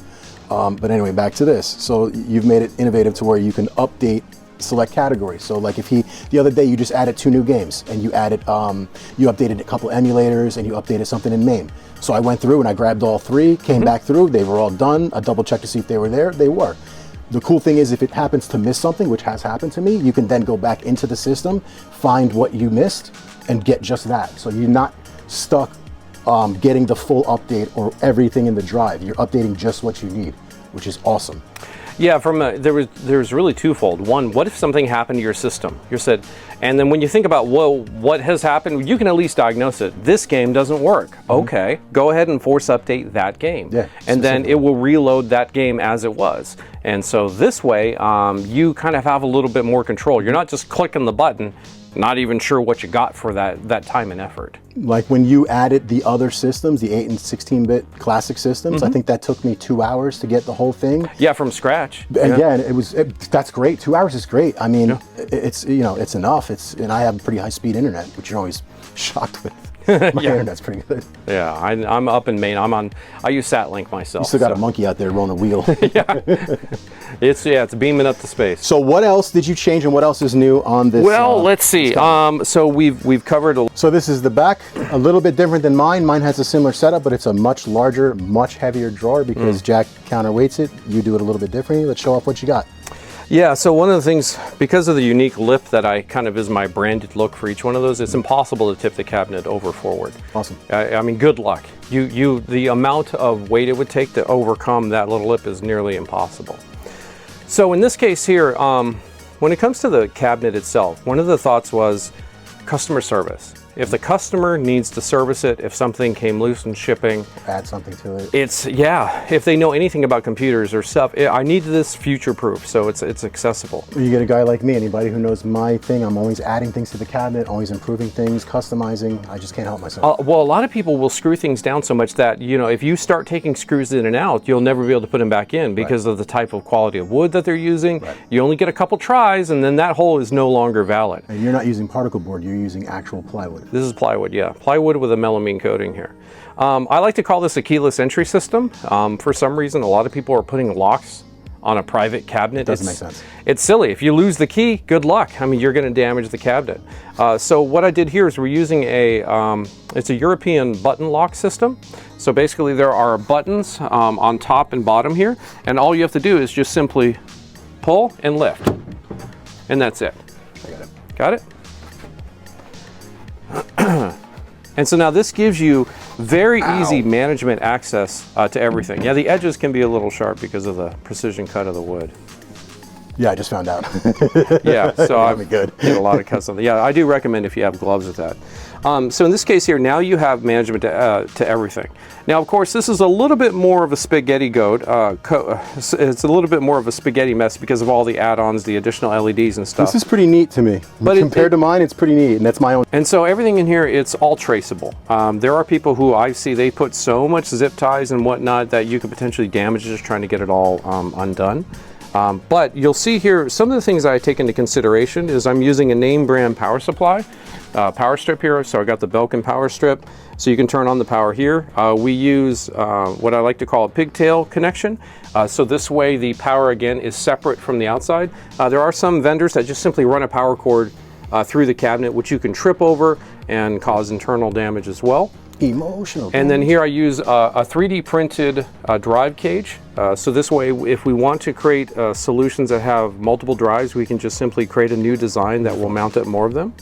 but anyway, back to this. So you've made it innovative to where you can update select categories. So like the other day you just added 2 new games and you added, you updated a couple emulators and you updated something in MAME. So I went through and I grabbed all 3, came back through, they were all done. I double checked to see if they were there, they were. The cool thing is if it happens to miss something, which has happened to me, you can then go back into the system, find what you missed and get just that. So you're not stuck getting the full update or everything in the drive. You're updating just what you need, which is awesome. Yeah, there was really twofold. One, what if something happened to your system? And then when you think about, whoa, what has happened, you can at least diagnose it. This game doesn't work. Okay, go ahead and force update that game. Yeah, and then it will reload that game as it was. And so this way, you kind of have a little bit more control. You're not just clicking the button, not even sure what you got for that time and effort. Like when you added the other systems, the 8 and 16-bit classic systems, I think that took me 2 hours to get the whole thing. Yeah, from scratch. Again, that's great. 2 hours is great. I mean, it's it's enough. And I have pretty high-speed internet, which you're always shocked with. My internet's pretty good. Yeah, I'm up in Maine. I use SatLink myself. You still got a monkey out there rolling a wheel. It's beaming up to space. So what else did you change and what else is new on this? Well, let's see. So we've covered So this is the back, a little bit different than mine. Mine has a similar setup, but it's a much larger, much heavier drawer because Jack counterweights it. You do it a little bit differently. Let's show off what you got. Yeah, so one of the things, because of the unique lip that I kind of is my branded look for each one of those, it's impossible to tip the cabinet over forward. Awesome. I mean, good luck. The amount of weight it would take to overcome that little lip is nearly impossible. So in this case here, when it comes to the cabinet itself, one of the thoughts was customer service. If the customer needs to service it, if something came loose in shipping, add something to it. If they know anything about computers or stuff, I need this future-proof, so it's accessible. You get a guy like me, anybody who knows my thing, I'm always adding things to the cabinet, always improving things, customizing. I just can't help myself. Well, a lot of people will screw things down so much that, if you start taking screws in and out, you'll never be able to put them back in because of the type of quality of wood that they're using. Right. You only get a couple tries, and then that hole is no longer valid. And you're not using particle board, you're using actual plywood. This is plywood, yeah. Plywood with a melamine coating here. I like to call this a keyless entry system. For some reason, a lot of people are putting locks on a private cabinet. Doesn't make sense. It's silly. If you lose the key, good luck. I mean, you're going to damage the cabinet. So what I did here is we're using it's a European button lock system. So basically there are buttons on top and bottom here, and all you have to do is just simply pull and lift. And that's it. I got it. Got it? And so now this gives you very easy management access to everything. Yeah, the edges can be a little sharp because of the precision cut of the wood. Yeah, I just found out. Yeah, so I've good. did a lot of cuts on that. Yeah, I do recommend if you have gloves with that. So in this case here, now you have management to everything. Now, of course, this is a little bit more of a spaghetti it's a little bit more of a spaghetti mess because of all the add-ons, the additional LEDs and stuff. This is pretty neat to me. But compared to mine, it's pretty neat, and that's my own. And so everything in here, it's all traceable. There are people who I see, they put so much zip ties and whatnot that you could potentially damage just trying to get it all undone. But you'll see here, some of the things I take into consideration is I'm using a name brand power supply, power strip here. So I got the Blamcon power strip, so you can turn on the power here. We use what I like to call a pigtail connection. So this way the power again is separate from the outside. There are some vendors that just simply run a power cord through the cabinet, which you can trip over and cause internal damage as well. Emotional. And then here I use a 3D printed drive cage. So this way, if we want to create solutions that have multiple drives, we can just simply create a new design that will mount up more of them.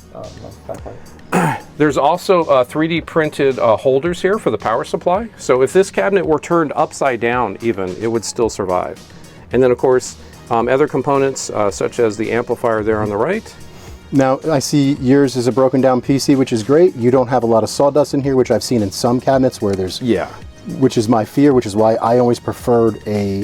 There's also 3D printed holders here for the power supply. So if this cabinet were turned upside down even, it would still survive. And then of course, other components such as the amplifier there on the right. Now, I see yours is a broken down PC, which is great. You don't have a lot of sawdust in here, which I've seen in some cabinets where there's, which is my fear, which is why I always preferred a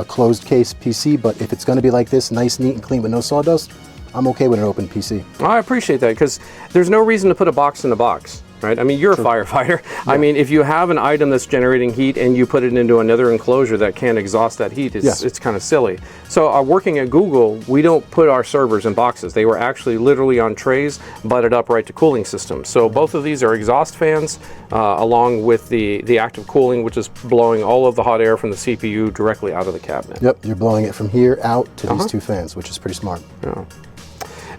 closed case PC. But if it's going to be like this, nice, neat, and clean with no sawdust, I'm okay with an open PC. I appreciate that, because there's no reason to put a box in a box, right? I mean, you're a firefighter. Yeah. I mean, if you have an item that's generating heat and you put it into another enclosure that can't exhaust that heat, it's kind of silly. So working at Google, we don't put our servers in boxes. They were actually literally on trays, butted up right to cooling systems. So both of these are exhaust fans, along with the active cooling, which is blowing all of the hot air from the CPU directly out of the cabinet. Yep, you're blowing it from here out to these two fans, which is pretty smart. Yeah.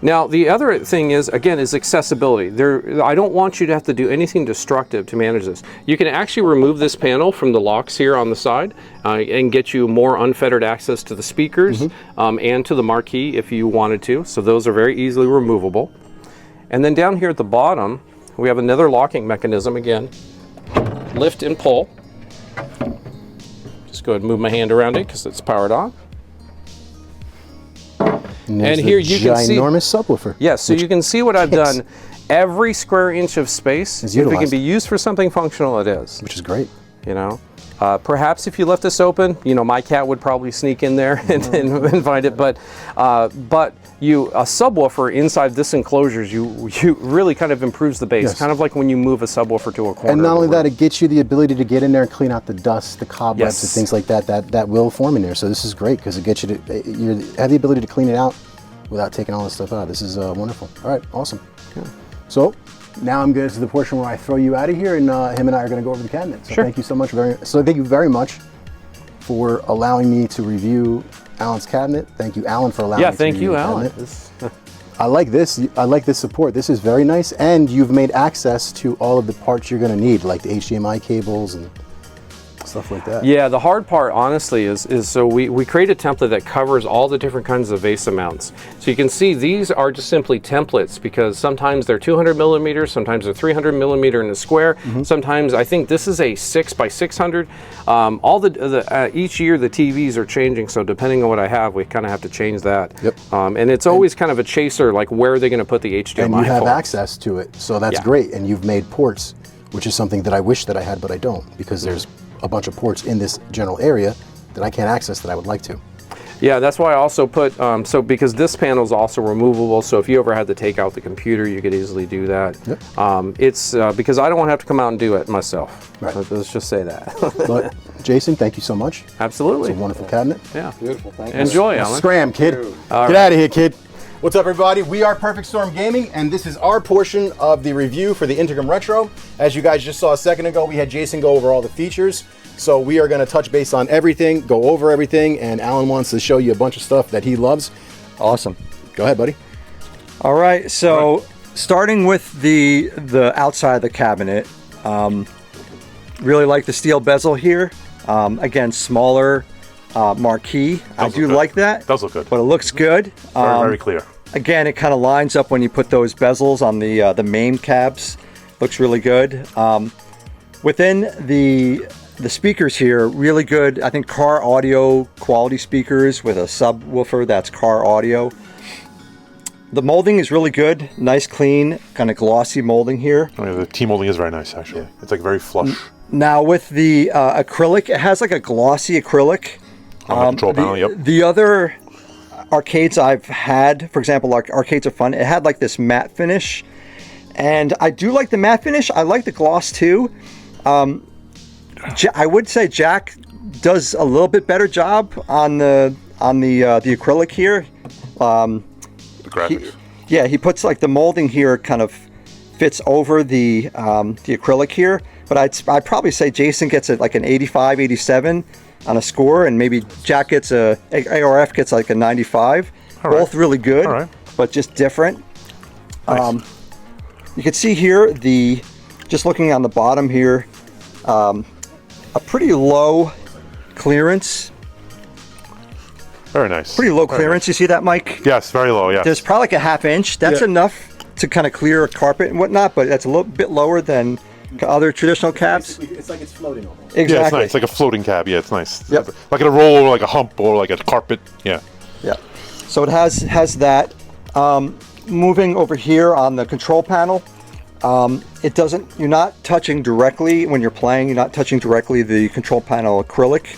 Now, the other thing is, again, is accessibility. I don't want you to have to do anything destructive to manage this. You can actually remove this panel from the locks here on the side and get you more unfettered access to the speakers and to the marquee if you wanted to. So those are very easily removable. And then down here at the bottom, we have another locking mechanism again. Lift and pull. Just go ahead and move my hand around it because it's powered on. And here you can see ginormous subwoofer. Yes, so you can see what I've done. Every square inch of space, if it can be used for something functional, it is. Which is great. You know, perhaps if you left this open, you know, my cat would probably sneak in there and find it. But a subwoofer inside this enclosure, you really kind of improves the bass. Kind of like when you move a subwoofer to a corner. And not only that, it gets you the ability to get in there and clean out the dust, the cobwebs, and things like that. That will form in there. So this is great because it gets you to you have the ability to clean it out without taking all this stuff out. This is wonderful. All right, awesome. Yeah. So now I'm good to the portion where I throw you out of here, and him and I are going to go over the cabinet. So thank you so much. Thank you very much for allowing me to review Alan's cabinet. Thank you, Alan, for allowing me to thank review you, the Alan. cabinet. I like this. I like this support. This is very nice, and you've made access to all of the parts you're going to need, like the HDMI cables and stuff like that. Yeah, the hard part, honestly, is so we create a template that covers all the different kinds of VESA mounts. So you can see these are just simply templates because sometimes they're 200 millimeters, sometimes they're 300 millimeter in a square. Sometimes I think this is a 6 by 600. Each year the TVs are changing, so depending on what I have, we kind of have to change that. Yep. And it's always kind of a chaser, like where are they going to put the HDMI? And you have access to it, so that's great. And you've made ports, which is something that I wish that I had, but I don't, because there's a bunch of ports in this general area that I can't access that I would like to. Yeah, that's why I also put, because this panel is also removable, so if you ever had to take out the computer, you could easily do that. Yep. It's because I don't want to have to come out and do it myself. Right. Let's just say that. But Jason, thank you so much. Absolutely. It's a wonderful cabinet. Yeah. Beautiful, thank you. Enjoy, Alan. Scram, kid. Get out of here, kid. What's up, everybody? We are Perfect Storm Gaming, and this is our portion of the review for the Integrum Retro. As you guys just saw a second ago, we had Jason go over all the features. So we are going to touch base on everything, go over everything, and Alan wants to show you a bunch of stuff that he loves. Awesome. Go ahead, buddy. All right, so starting with the outside of the cabinet, really like the steel bezel here. Again, smaller marquee. I do like that. Does look good. But it looks good. Very clear. Again, it kind of lines up when you put those bezels on the MAME cabs. Looks really good. Within the speakers here, really good, I think, car audio quality speakers with a subwoofer that's car audio. The molding is really good, nice, clean, kind of glossy molding here. Oh, yeah, the T molding is very nice, actually. It's like very flush. Now with the acrylic, it has like a glossy acrylic. Control panel, yep. The other arcades I've had, for example, like Arcades of Fun, it had like this matte finish. And I do like the matte finish. I like the gloss too. I would say Jack does a little bit better job on the on the acrylic here. The graphics. He puts like the molding here kind of fits over the acrylic here, but I'd probably say Jasen gets it like an 85, 87 on a score, and maybe Jack gets ARF gets like a 95. Both really good, but just different. Nice. You can see here just looking on the bottom here, a pretty low clearance. Very nice. Pretty low Very clearance. nice. You see that, Mike? Yes, very low. Yeah. There's probably like a ½ inch. That's enough to kind of clear a carpet and whatnot, but that's a little bit lower than other traditional cabs. It's like it's floating over. Exactly. Yeah, it's nice. It's like a floating cab. Yeah, it's nice. Yep. Like in a roll or like a hump or like a carpet. Yeah. Yeah. So it has that. Moving over here on the control panel, it doesn't. You're not touching directly when you're playing. You're not touching directly the control panel acrylic.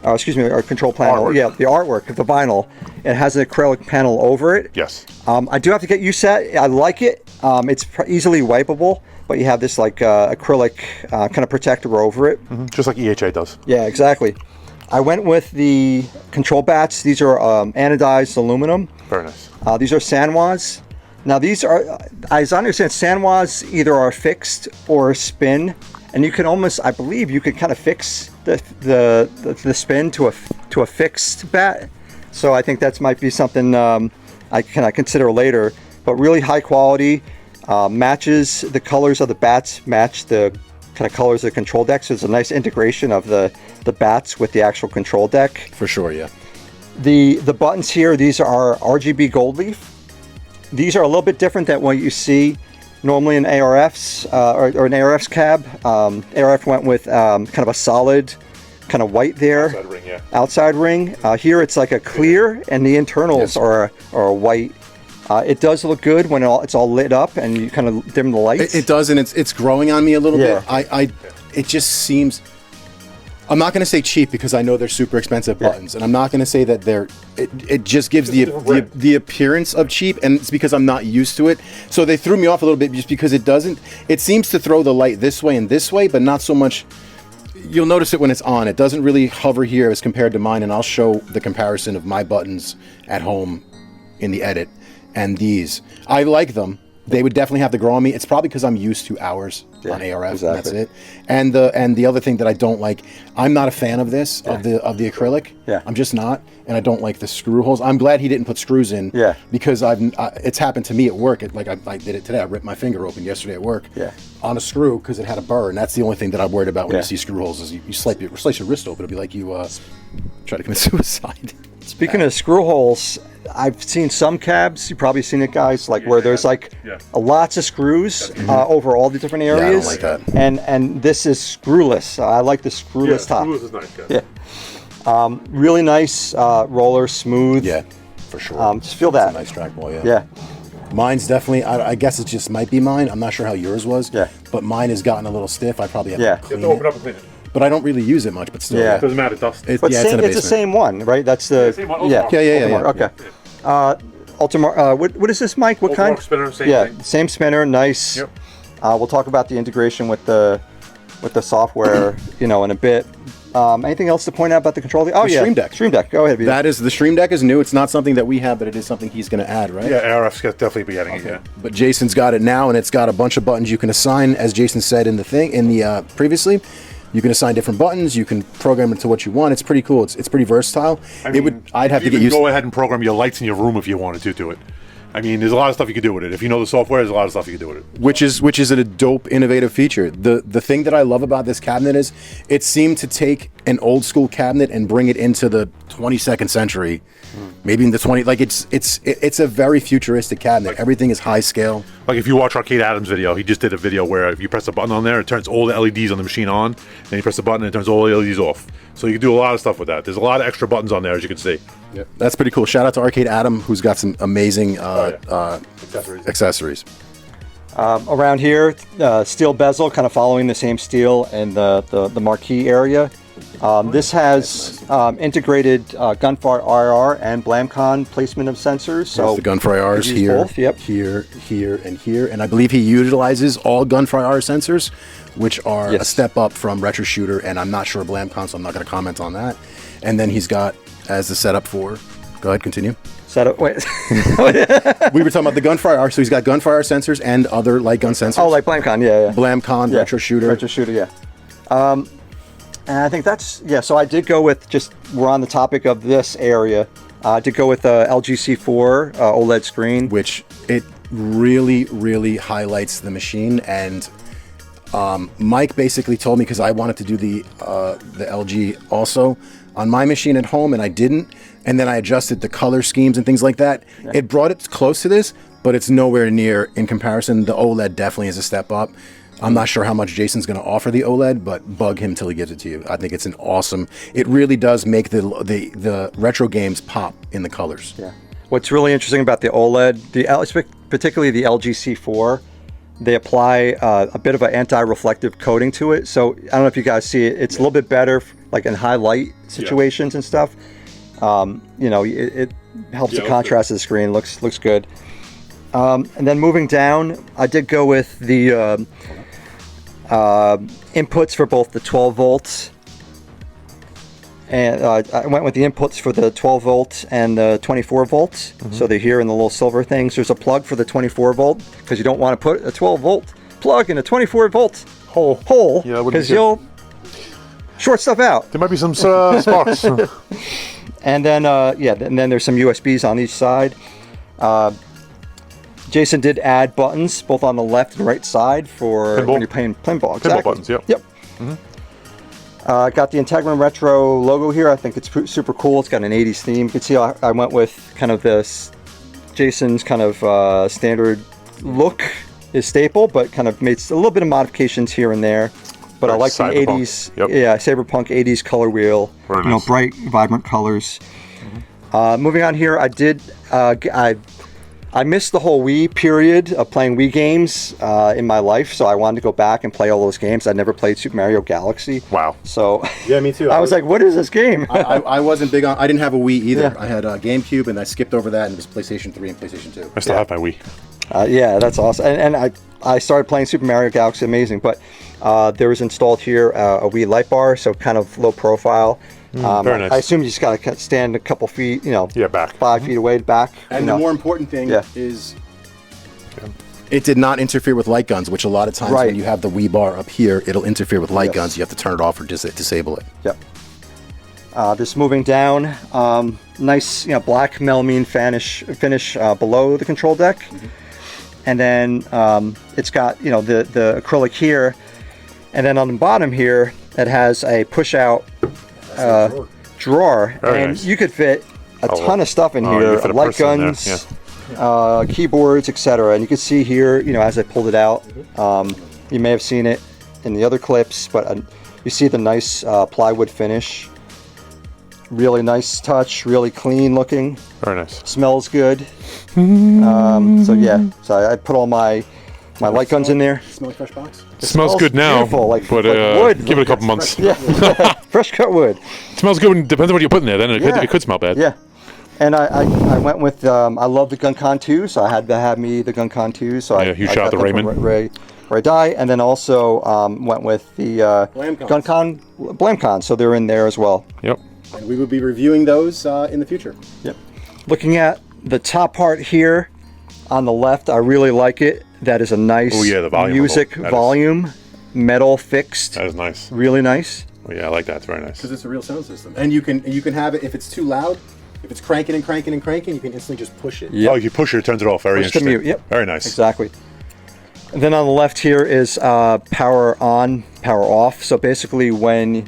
Excuse me, or control panel. Artwork. Yeah, the artwork of the vinyl. It has an acrylic panel over it. Yes. I do have to get used to it. I like it. It's easily wipeable, but you have this like acrylic kind of protector over it. Just like EHA does. Yeah, exactly. I went with the control bats. These are anodized aluminum. Very nice. These are Sanwas. Now these are, as I understand, Sanwas either are fixed or spin, and you can almost, I believe, you could kind of fix the spin to a fixed bat. So I think that might be something I consider later. But really high quality, matches the colors of the bats, match the kind of colors of the control deck. So it's a nice integration of the bats with the actual control deck. For sure, yeah. The buttons here, these are RGB gold leaf. These are a little bit different than what you see normally in ARFs or an ARF's cab. ARF went with kind of a solid kind of white there. Outside ring, yeah. Outside ring. Here it's like a clear, and the internals are a white. It does look good when it's all lit up and you kind of dim the lights. It does, and it's growing on me a little Yeah. bit. It just seems. I'm not going to say cheap because I know they're super expensive buttons, and I'm not going to say that they're. It just gives the appearance of cheap, and it's because I'm not used to it. So they threw me off a little bit just because it doesn't. It seems to throw the light this way and this way, but not so much. You'll notice it when it's on. It doesn't really hover here as compared to mine, and I'll show the comparison of my buttons at home in the edit and these. I like them. They would definitely have to grow on me. It's probably because I'm used to hours on ARF, exactly. and that's it. And the other thing that I don't like, I'm not a fan of this of the acrylic. Yeah. I'm just not, and I don't like the screw holes. I'm glad he didn't put screws in. Yeah. Because it's happened to me at work. I did it today. I ripped my finger open yesterday at work. Yeah. On a screw because it had a burr, and that's the only thing that I'm worried about when Yeah. you see screw holes is you slice your wrist open. It'll be like you try to commit suicide. Speaking of screw holes, I've seen some cabs, you've probably seen it, guys, like where there's like lots of screws over all the different areas. I don't like that. And this is screwless. I like the screwless top. Screwless is nice. Yeah. Really nice roller, smooth. Yeah, for sure. Just feel It's that. a nice trackball, yeah. Yeah. Mine's definitely, I guess it just might be mine. I'm not sure how yours was. Yeah. But mine has gotten a little stiff. I probably have Yeah. to You clean have to open it. up and clean it. But I don't really use it much, but still. Yeah. It doesn't matter, dust. It- But yeah, it's in a it's the basement. same one, right? That's the Same one. yeah. Yeah. Okay. Ultimar. What is this, Mike? What kind? Ultimar spinner, same yeah, thing. same spinner. Nice. Yep. We'll talk about the integration with the software, in a bit. Anything else to point out about the control? Oh, yeah. Stream Deck. Stream Deck. Go ahead. Vito. That is, the Stream Deck is new. It's not something that we have, but it is something he's going to add, right? Yeah, ARF's got definitely be getting it, yeah. But Jason's got it now, and it's got a bunch of buttons you can assign, as Jason said in the previously. You can assign different buttons. You can program it to what you want. It's pretty cool. It's pretty versatile. I'd have to get used. Go ahead and program your lights in your room if you wanted to do it. I mean, there's a lot of stuff you can do with it. If you know the software, there's a lot of stuff you can do with it. Which is a dope, innovative feature. The thing that I love about this cabinet is it seemed to take an old school cabinet and bring it into the 22nd century, maybe in the 20. Like it's a very futuristic cabinet. Everything is high scale. Like if you watch Arcade Adams' video, he just did a video where if you press a button on there, it turns all the LEDs on the machine on. Then you press the button, and it turns all the LEDs off. So you can do a lot of stuff with that. There's a lot of extra buttons on there, as you can see. Yep. That's pretty cool. Shout out to Arcade Adam, who's got some amazing accessories. Around here, steel bezel, kind of following the same steel in the marquee area. This has integrated gunfire IR and Blamcon placement of sensors. So There's the gunfire R's use here, both, yep. here, and here. And I believe he utilizes all gunfire R sensors, which are a Yes. step up from Retro Shooter, and I'm not sure Blamcon, so I'm not going to comment on that. And then he's got as the setup for. Go ahead, continue. Setup. Wait. We were talking about the gunfire. So he's got gunfire sensors and other light gun sensors. Oh, like Blamcon, yeah. Blamcon, Yeah. retro shooter. Retro shooter, yeah. And I think that's, yeah, so I did go with, just, we're on the topic of this area. I did go with LG C4 OLED screen. Which it really, really highlights the machine. And Mike basically told me, because I wanted to do the LG also on my machine at home, and I didn't. And then I adjusted the color schemes and things like that. Yeah. It brought it close to this, but it's nowhere near in comparison. The OLED definitely is a step up. I'm not sure how much Jason's going to offer the OLED, but bug him till he gives it to you. I think it's an awesome. It really does make the retro games pop in the colors. Yeah. What's really interesting about the OLED, particularly the LG C4, they apply a bit of an anti-reflective coating to it. So I don't know if you guys see it. It's a little bit better, like in high light situations and stuff. You know, it helps the contrast of the screen. Looks good. And then moving down, I did go with the inputs for both the 12 volts, and I went with the inputs for the 12 volt and the 24 volts. So they're here in the little silver things. There's a plug for the 24 volt because you don't want to put a 12 volt plug in a 24 volt hole Yeah, because you'll short stuff out. There might be some sparks. And then and then there's some USBs on each side. Jason did add buttons both on the left and right side for when you're playing pinball. Exactly. Pinball buttons, yep. Got the Integrum Retro logo here. I think it's super cool. It's got an 80s theme. You can see I went with kind of this Jason's kind of standard look is staple, but kind of made a little bit of modifications here and there. But I like the 80s, cyberpunk 80s color wheel. Very nice. You know, bright, vibrant colors. Moving on here, I did. I missed the whole Wii period of playing Wii games in my life, so I wanted to go back and play all those games. I never played Super Mario Galaxy. Wow. So Yeah, me too. I was like, what is this game? I wasn't big on. I didn't have a Wii either. Yeah. I had a GameCube, and I skipped over that, and it was PlayStation 3 and PlayStation 2. I still have my Wii. Yeah, that's awesome. And I started playing Super Mario Galaxy, amazing. But there was installed here a Wii light bar, so kind of low profile. Very nice. I assume you just got to stand a couple feet, you know, back. 5 feet away back. And the more important thing Yeah. is it did not interfere with light guns, which a lot of times when you have the Wii bar up here, it'll interfere with light guns. You have to turn it off or disable it. Yep. Just moving down, nice, you know, black melamine finish below the control deck, and then it's got, you know, the acrylic here, and then on the bottom here it has a push-out drawer, Very and nice. you could fit a ton of stuff in you here, could fit a light person in there, guns. Keyboards, etc. And you can see here, you know, as I pulled it out, you may have seen it in the other clips, but you see the nice plywood finish. Really nice touch, really clean looking. Very nice. Smells good. So I put all my light guns in there. Smell like fresh box? It smells good now, beautiful, like but wood. give it a couple months. Yeah, fresh cut wood. It smells good. Depends on what you put in there. Then it could smell bad. Yeah. And I went with, I love the Guncon 2, so I had to have me the Guncon 2. So you I shot got the them Raymond. from Ray Dye, and then also went with the Guncon Blamcon, so they're in there as well. Yep. And we will be reviewing those in the future. Yep. Looking at the top part here on the left, I really like it. That is a nice the volume music level. volume, metal fixed. That is nice. Really nice. Oh, yeah, I like that. It's very nice. Because it's a real sound system. And you can have it, if it's too loud, if it's cranking and cranking and cranking, you can instantly just push it. Yep. Oh, if you push it, it turns it off. Very Push to interesting. mute. Yep. Very nice. Exactly. And then on the left here is power on, power off. So basically when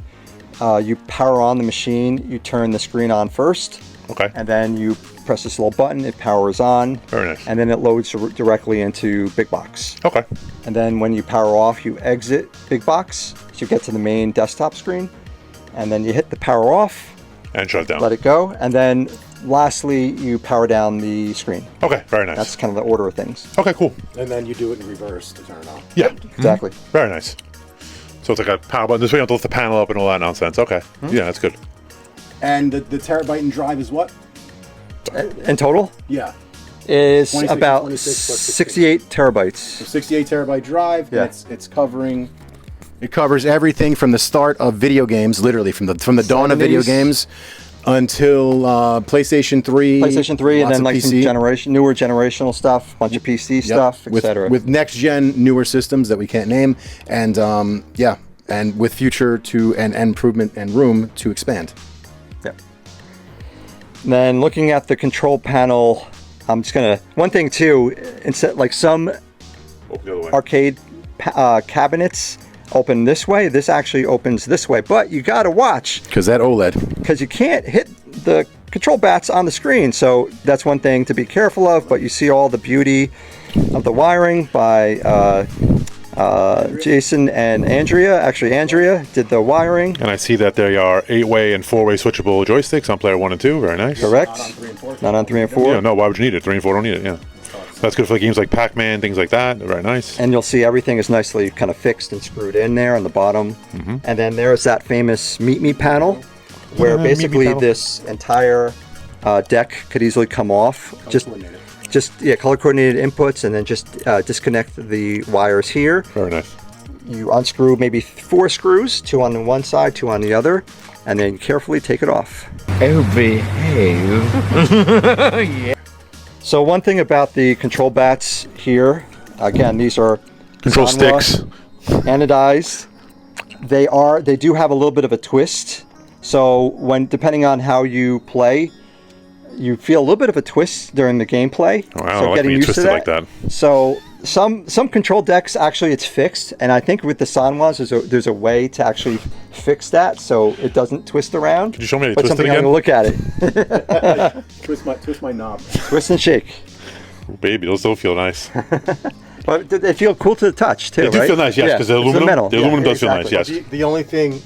you power on the machine, you turn the screen on first. Okay. And then you press this little button, it powers on. Very nice. And then it loads directly into Big Box. Okay. And then when you power off, you exit Big Box. So you get to the main desktop screen. And then you hit the power off. And shut it down. Let it go. And then lastly, you power down the screen. Okay, very nice. That's kind of the order of things. Okay, cool. And then you do it in reverse to turn it on. Yeah. Exactly. Very nice. So it's like a power button. This way you don't have to lift the panel up and all that nonsense. Okay. Yeah, that's good. And the terabyte in drive is what? In total? Yeah. Is 26 about 26 plus 68 terabytes. So 68 terabyte drive. Yeah. It's covering. It covers everything from the start of video games, literally from the dawn of video 70s. games, until PlayStation 3. PlayStation 3, and lots then of like some PC. newer generational stuff, bunch of PC stuff, etc. With next gen newer systems that we can't name, and and with future to and improvement and room to expand. Yep. Then looking at the control panel, I'm just gonna one thing too. Instead, like some Open the other way. arcade cabinets open this way, this actually opens this way, but you gotta watch Because that OLED. because you can't hit the control bats on the screen, so that's one thing to be careful of. But you see all the beauty of the wiring by Jason and Andrea. Actually, Andrea did the wiring. And I see that there are 8-way and 4-way switchable joysticks on player 1 and 2. Very nice. Correct. Not on 3 and 4. Yeah, no, why would you need it? 3 and 4 don't need it, yeah. That's good for games like Pac-Man, things like that. Very nice. And you'll see everything is nicely kind of fixed and screwed in there on the bottom. And then there's that famous Meet Me panel, where Meet Me basically panel. this entire deck could easily come off. Just color coordinated inputs, and then just disconnect the wires here. Very nice. You unscrew maybe 4 screws, 2 on the one side, 2 on the other, and then carefully take it off. Oh, behave. So one thing about the control bats here, again, these are Control genre sticks. anodized. They do have a little bit of a twist. So when depending on how you play, you feel a little bit of a twist during the gameplay. Oh, I so don't like getting being used to twisted that. like that. So some control decks actually it's fixed, and I think with the Sanwas there's a way to actually fix that so it doesn't twist around. Could you show me how to Put twist it something on again? to look at it. Twist my knob. Twist and shake. Oh, baby, those don't feel nice. But they feel cool to the touch too, They do right? feel nice, yes, because the it's aluminum, metal. the aluminum does feel exactly. nice, yes. The only thing,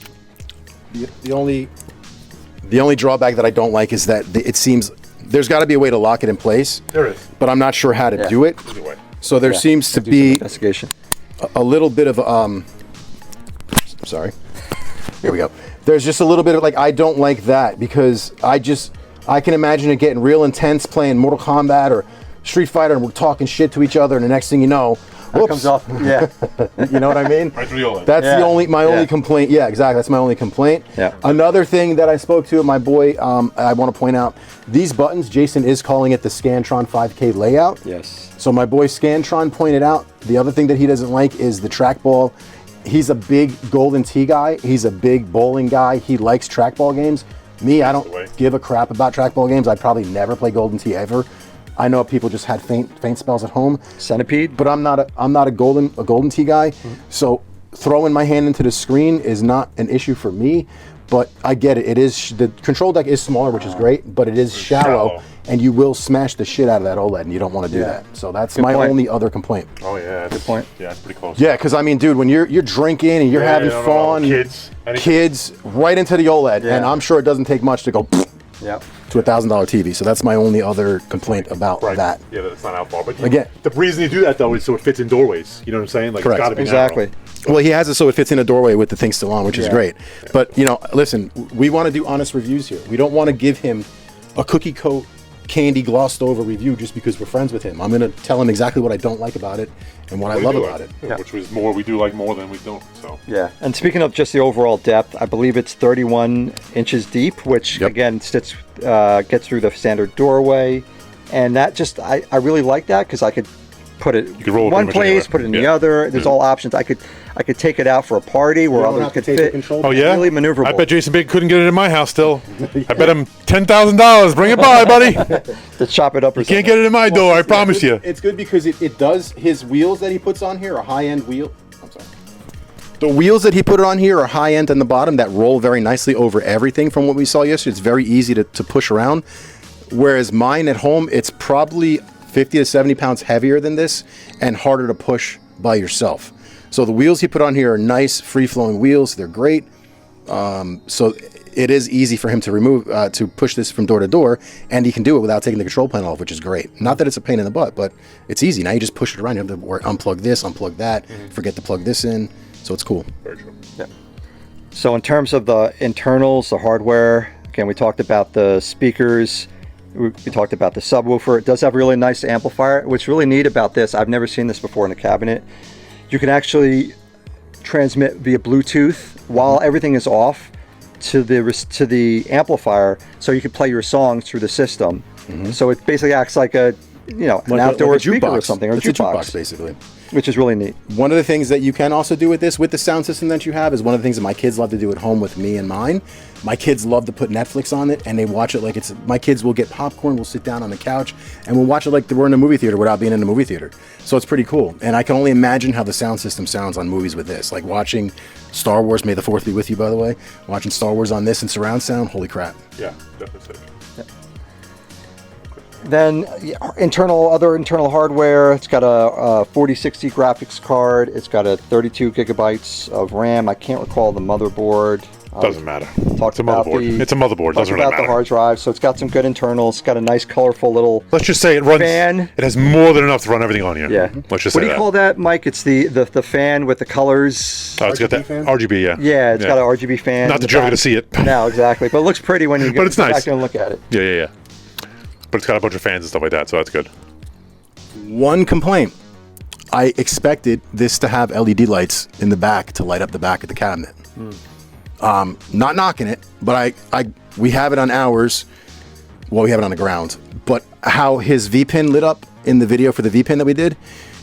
the only drawback that I don't like is that it seems there's got to be a way to lock it in place. There is. But I'm not sure how to Yeah. do it. Anyway. So there Yeah. seems to Do some be investigation. a little bit of sorry. Here we go. There's just a little bit of like I don't like that because I can imagine it getting real intense playing Mortal Kombat or Street Fighter and we're talking shit to each other and the next thing you know, It whoops. comes off. Yeah. You know what I mean? Right through the OLED. That's Yeah. my only Yeah. complaint. Yeah, exactly. That's my only complaint. Yeah. Another thing that I spoke to my boy, I want to point out these buttons. Jason is calling it the Scantron 5K layout. Yes. So my boy Scantron pointed out the other thing that he doesn't like is the trackball. He's a big Golden Tee guy. He's a big bowling guy. He likes trackball games. Me, I don't the way. give a crap about trackball games. I'd probably never play Golden Tee ever. I know people just had faint spells at home. Centipede. But I'm not a Golden Tee guy. So throwing my hand into the screen is not an issue for me. But I get it. It is the control deck is smaller, which is great, but it is shallow, and you will smash the shit out of that OLED, and you don't want to do that. So that's my point. only other complaint. Oh, yeah. Good point. Yeah, it's pretty close. Yeah, because I mean, dude, when you're drinking and you're having no, fun, Kids. kids right into the OLED, and Yeah. I'm sure it doesn't take much to go Yep. to a $1,000 TV. So that's my only other complaint about Right. that. Yeah, that's not how far. But Again- the reason you do that, though, is so it fits in doorways. You know what I'm saying? Like, Correct. it's got to be Exactly. narrow. Well, he has it so it fits in a doorway with the thing still on, which is Yeah. great. But, you know, listen, we want to do honest reviews here. We don't want to give him a cookie coat, candy glossed over review just because we're friends with him. I'm going to tell him exactly what I don't like about it and what I love about it. Yeah. Which was more, we do like more than we don't. So Yeah. And speaking of just the overall depth, I believe it's 31 inches deep, which Yep. again gets through the standard doorway, and that just I really like that because I could put it could roll it one pretty much place, anywhere. put it in the Yeah. other. There's all options. I could take it out for a party where You don't others have to could take the fit. control Oh yeah, Really maneuverable. I bet Jason Baker couldn't get it in my house still. I bet him $10,000. Bring it by, buddy. To chop it up or You can't get it in my door. I promise you. It's good because it does, his wheels that he puts on here are high-end wheel. I'm sorry. The wheels that he put on here are high-end on the bottom that roll very nicely over everything from what we saw yesterday. It's very easy to push around. Whereas mine at home, it's probably 50 to 70 pounds heavier than this and harder to push by yourself. So the wheels he put on here are nice, free-flowing wheels. They're great. So it is easy for him to remove, to push this from door to door, and he can do it without taking the control panel off, which is great. Not that it's a pain in the butt, but it's easy. Now you just push it around. You have to unplug this, unplug that, forget to plug this in. So it's cool. Very true. So in terms of the internals, the hardware, again, we talked about the speakers. We talked about the subwoofer. It does have a really nice amplifier. What's really neat about this, I've never seen this before in a cabinet. You can actually transmit via Bluetooth while everything is off to the amplifier, so you can play your songs through the system. So it basically acts like a an outdoor speaker or something, or it's a jukebox, jukebox basically. which is really neat. One of the things that you can also do with this, with the sound system that you have, is one of the things that my kids love to do at home with me and mine. My kids love to put Netflix on it, and they watch it like it's. My kids will get popcorn, we'll sit down on the couch, and we'll watch it like we're in a movie theater without being in a movie theater. So it's pretty cool. And I can only imagine how the sound system sounds on movies with this. Like watching Star Wars, May the 4th be with you, by the way. Watching Star Wars on this in surround sound, holy crap. Yeah, definitely. Then other internal hardware. It's got a 4060 graphics card. It's got a 32 gigabytes of RAM. I can't recall the motherboard. Doesn't matter. Talked It's a about motherboard. It's a motherboard. Doesn't really about the matter. hard drive. So it's got some good internals. It's got a nice, colorful little. Let's just say it runs. Fan. It has more than enough to run everything on here. Yeah. Let's just What say do you call that, Mike? It's the fan with the colors. Oh, it's got that RGB fan? RGB. Yeah. Yeah, it's got an RGB fan. Not in that the you're ever back. gonna see it. No, exactly. But it looks pretty when you But it's go nice. back and look at it. Yeah. But it's got a bunch of fans and stuff like that, so that's good. One complaint. I expected this to have LED lights in the back to light up the back of the cabinet. Not knocking it, but we have it on ours. Well, we have it on the ground. But how his V pin lit up in the video for the V pin that we did,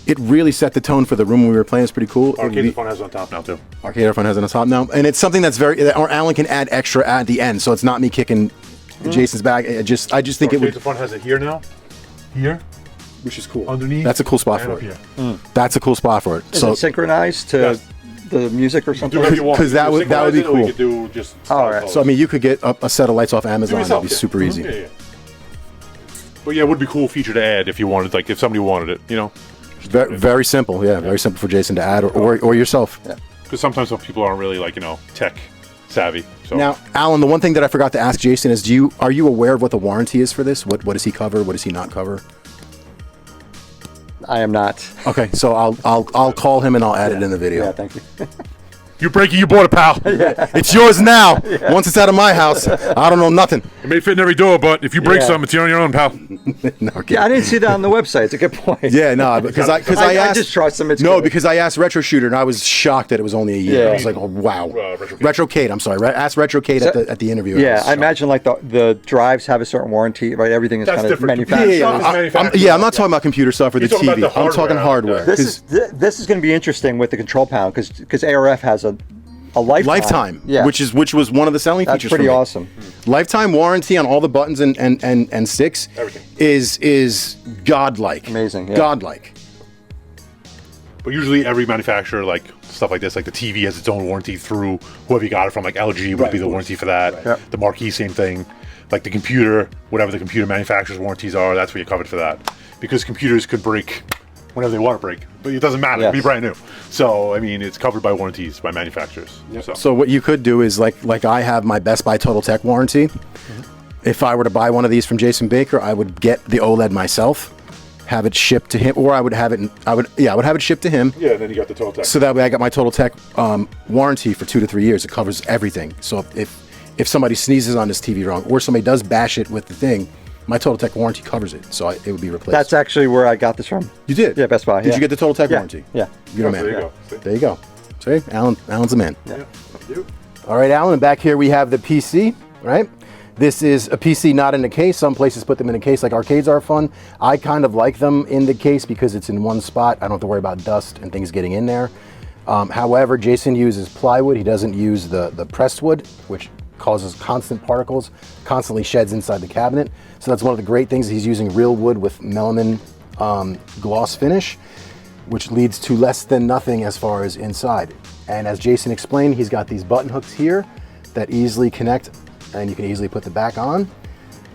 it really set the tone for the room when we were playing. It's pretty cool. Arcade Fun has it on top now too. Arcade Fun has it on top now, and it's something that's or Alan can add extra at the end, so it's not me kicking Jason's back. I just think it would. Fun has it here now. Here. Which is cool. Underneath. That's a cool spot for it. That's a cool spot for it. Is So it synchronized to the music or something? Do whatever you want. 'Cause that would be Synchronize it, or cool. You could do just. All right. I mean, you could get a set of lights off Amazon. That'd be super easy. Yeah. But yeah, it would be a cool feature to add if you wanted, like if somebody wanted it, you know. Very simple. Yeah, very simple for Jason to add or yourself. Because sometimes some people aren't really like tech savvy. So Now, Alan, the one thing that I forgot to ask Jason is, are you aware of what the warranty is for this? What does he cover? What does he not cover? I am not. Okay, so I'll call him and I'll add it in the video. Yeah, thank you. you're breaking your board, pal. It's yours now. Once it's out of my house, I don't know nothing. It may fit in every door, but if you break Yeah. something, it's on your own, pal. No, okay. Yeah, I didn't see that on the website. It's a good point. Yeah, no, because I asked. I just trust him. It's No, good. because I asked Retro Shooter and I was shocked that it was only a year. Yeah. I was like, oh wow. Retrocade. Retrocade. I'm sorry. Ask Retrocade at the interview. Yeah, I shocked. imagine like the drives have a certain warranty, right? Everything is That's kind of different. manufactured. Yeah, Stuff is manufactured. I'm not talking about computer stuff or the You're talking TV. about the I'm talking hardware. hardware. This is going to be interesting with the control panel because ARF has a lifetime. Lifetime, which was one of the selling That's features. pretty for me. awesome. Lifetime warranty on all the buttons and sticks Everything. is godlike. Amazing, yeah. Godlike. But usually every manufacturer, like stuff like this, like the TV has its own warranty through whoever you got it from, like LG would Right, be the of course. warranty for that. Yep. The marquee, same thing. Like the computer, whatever the computer manufacturer's warranties are, that's what you're covered for that. Because computers could break whenever they want to break, but it doesn't matter. It'll be Yes. brand new. So, I mean, it's covered by warranties by manufacturers. So what you could do is like I have my Best Buy Total Tech warranty. If I were to buy one of these from Jasen Baker, I would get the OLED myself, have it shipped to him, or I would have it. I would have it shipped to him. Yeah, then you got the Total Tech. So that way I got my Total Tech warranty for 2 to 3 years. It covers everything. So if somebody sneezes on this TV wrong, or somebody does bash it with the thing, my Total Tech warranty covers it. So it would be replaced. That's actually where I got this from. You did? Yeah, Best Buy. Did yeah. you get the Total Tech Yeah, warranty? yeah. You're a man. there you go. See? There you go. See, Alan's the man. Yeah. You. All right, Alan, and back here we have the PC, right? This is a PC not in a case. Some places put them in a case, like arcades are fun. I kind of like them in the case because it's in one spot. I don't have to worry about dust and things getting in there. However, Jason uses plywood. He doesn't use the pressed wood, which causes constant particles, constantly sheds inside the cabinet. So that's one of the great things. He's using real wood with melamine gloss finish, which leads to less than nothing as far as inside. And as Jason explained, he's got these button hooks here that easily connect, and you can easily put the back on.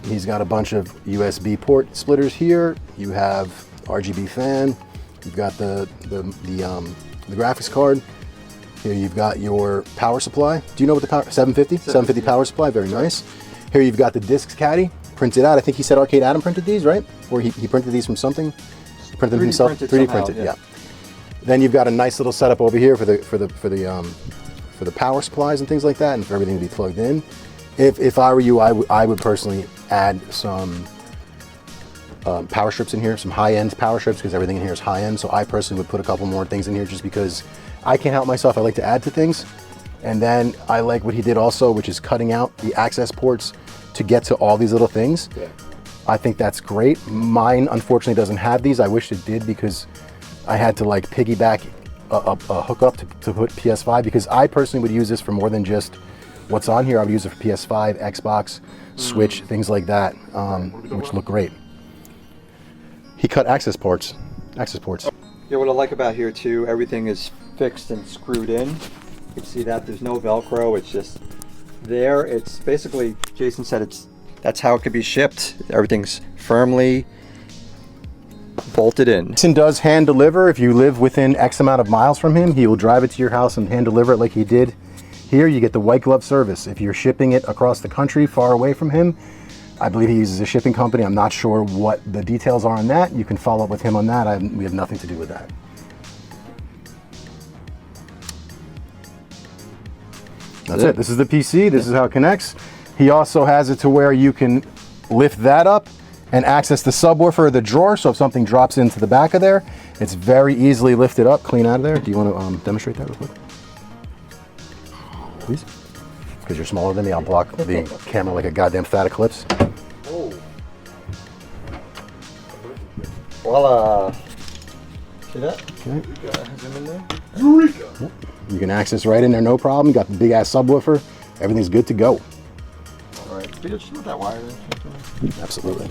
He's got a bunch of USB port splitters here. You have RGB fan. You've got the graphics card. Here you've got your power supply. Do you know what the power, 750 power supply, very nice. Here you've got the discs caddy, printed out. I think he said Arcade Adam printed these, right? Or he printed these from something? Printed them 3D himself? printed 3D somehow, printed, yeah. yeah. Then you've got a nice little setup over here for the power supplies and things like that, and for everything to be plugged in. If I were you, I would personally add some power strips in here, some high-end power strips, because everything in here is high-end. So I personally would put a couple more things in here just because I can't help myself. I like to add to things. And then I like what he did also, which is cutting out the access ports to get to all these little things. Yeah. I think that's great. Mine unfortunately doesn't have these. I wish it did, because I had to like piggyback a hookup to put PS5, because I personally would use this for more than just what's on here. I would use it for PS5, Xbox, Switch, things like that, which look great. He cut access ports. Yeah, what I like about here too, everything is fixed and screwed in. You can see that there's no Velcro, it's just there. It's basically, Jason said, that's how it could be shipped. Everything's firmly bolted in. Jason does hand deliver. If you live within X amount of miles from him, he will drive it to your house and hand deliver it like he did here. You get the white glove service. If you're shipping it across the country far away from him, I believe he uses a shipping company. I'm not sure what the details are on that. You can follow up with him on that. We have nothing to do with that. That's it. This is the PC. This is how it connects. He also has it to where you can lift that up and access the subwoofer or the drawer. So if something drops into the back of there, it's very easily lifted up, clean out of there. Do you want to demonstrate that real quick? Please? Because you're smaller than me, I'll block the camera like a goddamn fat eclipse. Oh. Voila. See that? Okay. Zoom in there. Eureka! You can access right in there, no problem. Got the big ass subwoofer. Everything's good to go. All right. Can you just put that wire in? Absolutely.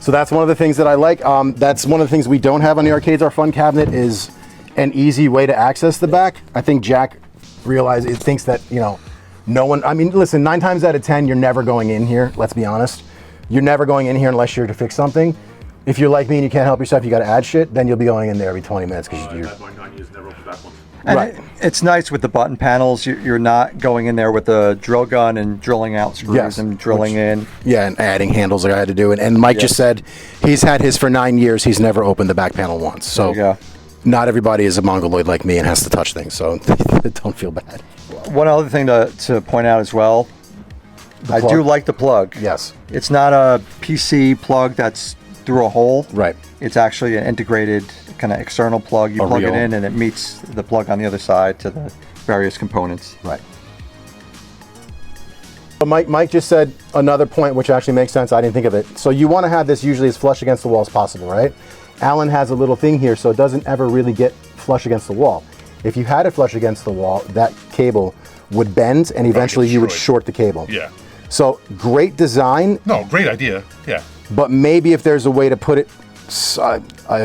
So that's one of the things that I like. That's one of the things we don't have on the Arcades Are Fun cabinet is an easy way to access the back. I think Jack thinks that, you know, no one, I mean, listen, 9 times out of 10, you're never going in here. Let's be honest. You're never going in here unless you're to fix something. If you're like me and you can't help yourself, you got to add shit, then you'll be going in there every 20 minutes because you're... And Right. it's nice with the button panels. You're not going in there with a drill gun and drilling out screws Yes, and drilling in. Yeah, and adding handles like I had to do. And Mike just said he's had his for 9 years. He's never opened the back panel once. So There you go. not everybody is a mongoloid like me and has to touch things. So don't feel bad. One other thing to point out as well, I do plug. like the plug. Yes. It's not a PC plug that's through a hole. Right. It's actually an integrated kind of external plug. You plug it in and it meets the plug on the other side to the various components. Right. But Mike just said another point which actually makes sense. I didn't think of it. So you want to have this usually as flush against the wall as possible, right? Alan has a little thing here so it doesn't ever really get flush against the wall. If you had it flush against the wall, that cable would bend and eventually you would short the cable. Yeah. So great design. No, great idea. Yeah. But maybe if there's a way to put it,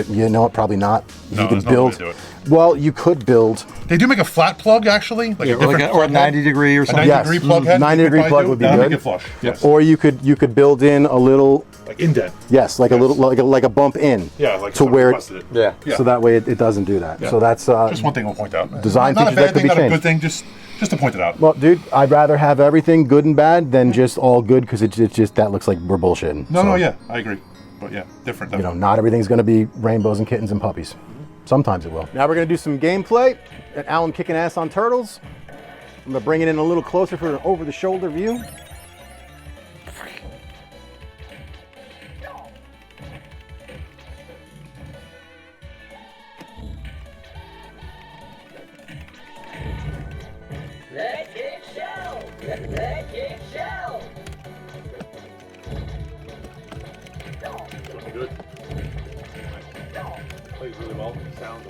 you know what, probably not. No, You could there's no way build. to do it. Well, you could build. They do make a flat plug actually, like a different Or a plug 90 head. degree or A something. 90 degree plug head. 90 you could degree probably plug do. would be That'll good. Make it flush. Yes. Or you could build in a little, Like indent. yes, like a little, like a bump in. Yeah, like to someone where, requested it. Yeah. so that way it doesn't do that. Yeah. So that's Just one thing I'll point out. Design not a features bad that could thing, be not a changed. good thing. Just to point it out. Well, dude, I'd rather have everything good and bad than just all good because it's just that looks like we're bullshitting. No, So, yeah, I agree. But yeah, different. You know, not everything's going to be rainbows and kittens and puppies. Sometimes it will. Now we're going to do some gameplay. And Alan kicking ass on turtles. I'm going to bring it in a little closer for an over-the-shoulder view. Let it show! Let it show!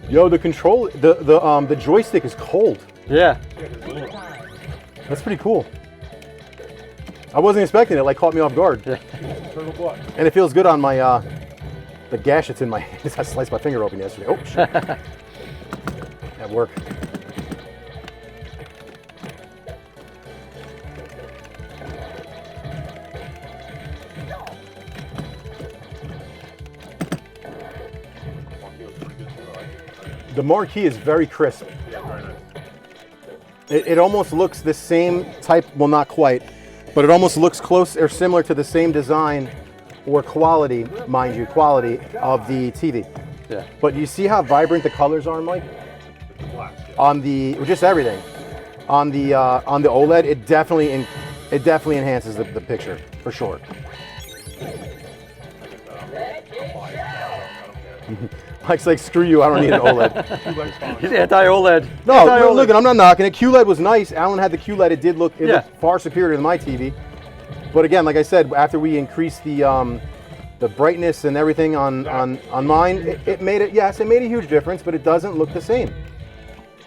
Yo, the control, the joystick is cold. Yeah. That's pretty cool. I wasn't expecting it. Like caught me off guard. And it feels good on my the gash that's in my hand. I sliced my finger open yesterday. Oh shit. At work. The marquee is very crisp. It almost looks the same type, well not quite, but it almost looks close or similar to the same design or quality, mind you, quality of the TV. Yeah. But you see how vibrant the colors are, Mike? On the, just everything. On the OLED, it definitely enhances the picture, for sure. Mike's like, screw you, I don't need an OLED. He's anti-OLED. No, Anti-OLED. look, I'm not knocking it. QLED was nice. Alan had the QLED. It looked far superior than my TV. But again, like I said, after we increased the brightness and everything on mine, it made it, yes, it made a huge difference, but it doesn't look the same.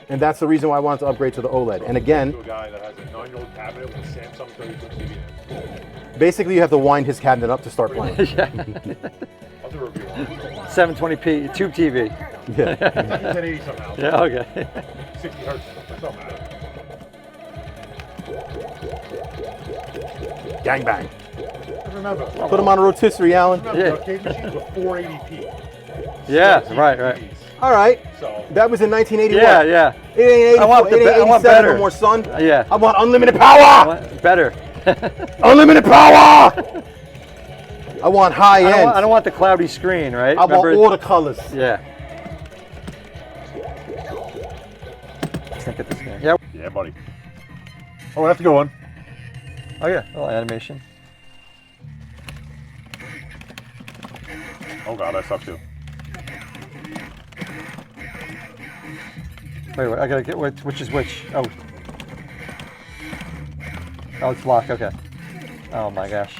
And that's the reason why I wanted to upgrade to the OLED. And again, To a guy that has a 9-year-old cabinet with a Samsung 32 TV. basically you have to wind his cabinet up to start playing. I'll do a review on it. 720p tube TV. Yeah. It's like 1080 somehow. Yeah, okay. 60 hertz. That don't matter. Gang bang. I remember. Put them on a rotisserie, Alan. Remember, Yeah. arcade machines were 480p. Yeah, Still right. TVs. All right. So That was in 1981. Yeah, yeah. It ain't 84, I want it ain't I want 87 better. no more, son. Yeah. I want unlimited power. Better. Unlimited power. I want high end. I don't want the cloudy screen, right? I want all the colors. Yeah. Let's look at this game. Yeah. yeah, buddy. Oh, that's a good one. Oh yeah, a little animation. Oh god, that sucks too. Wait, I gotta get which is which. Oh. Oh, it's block. Okay. Oh my gosh.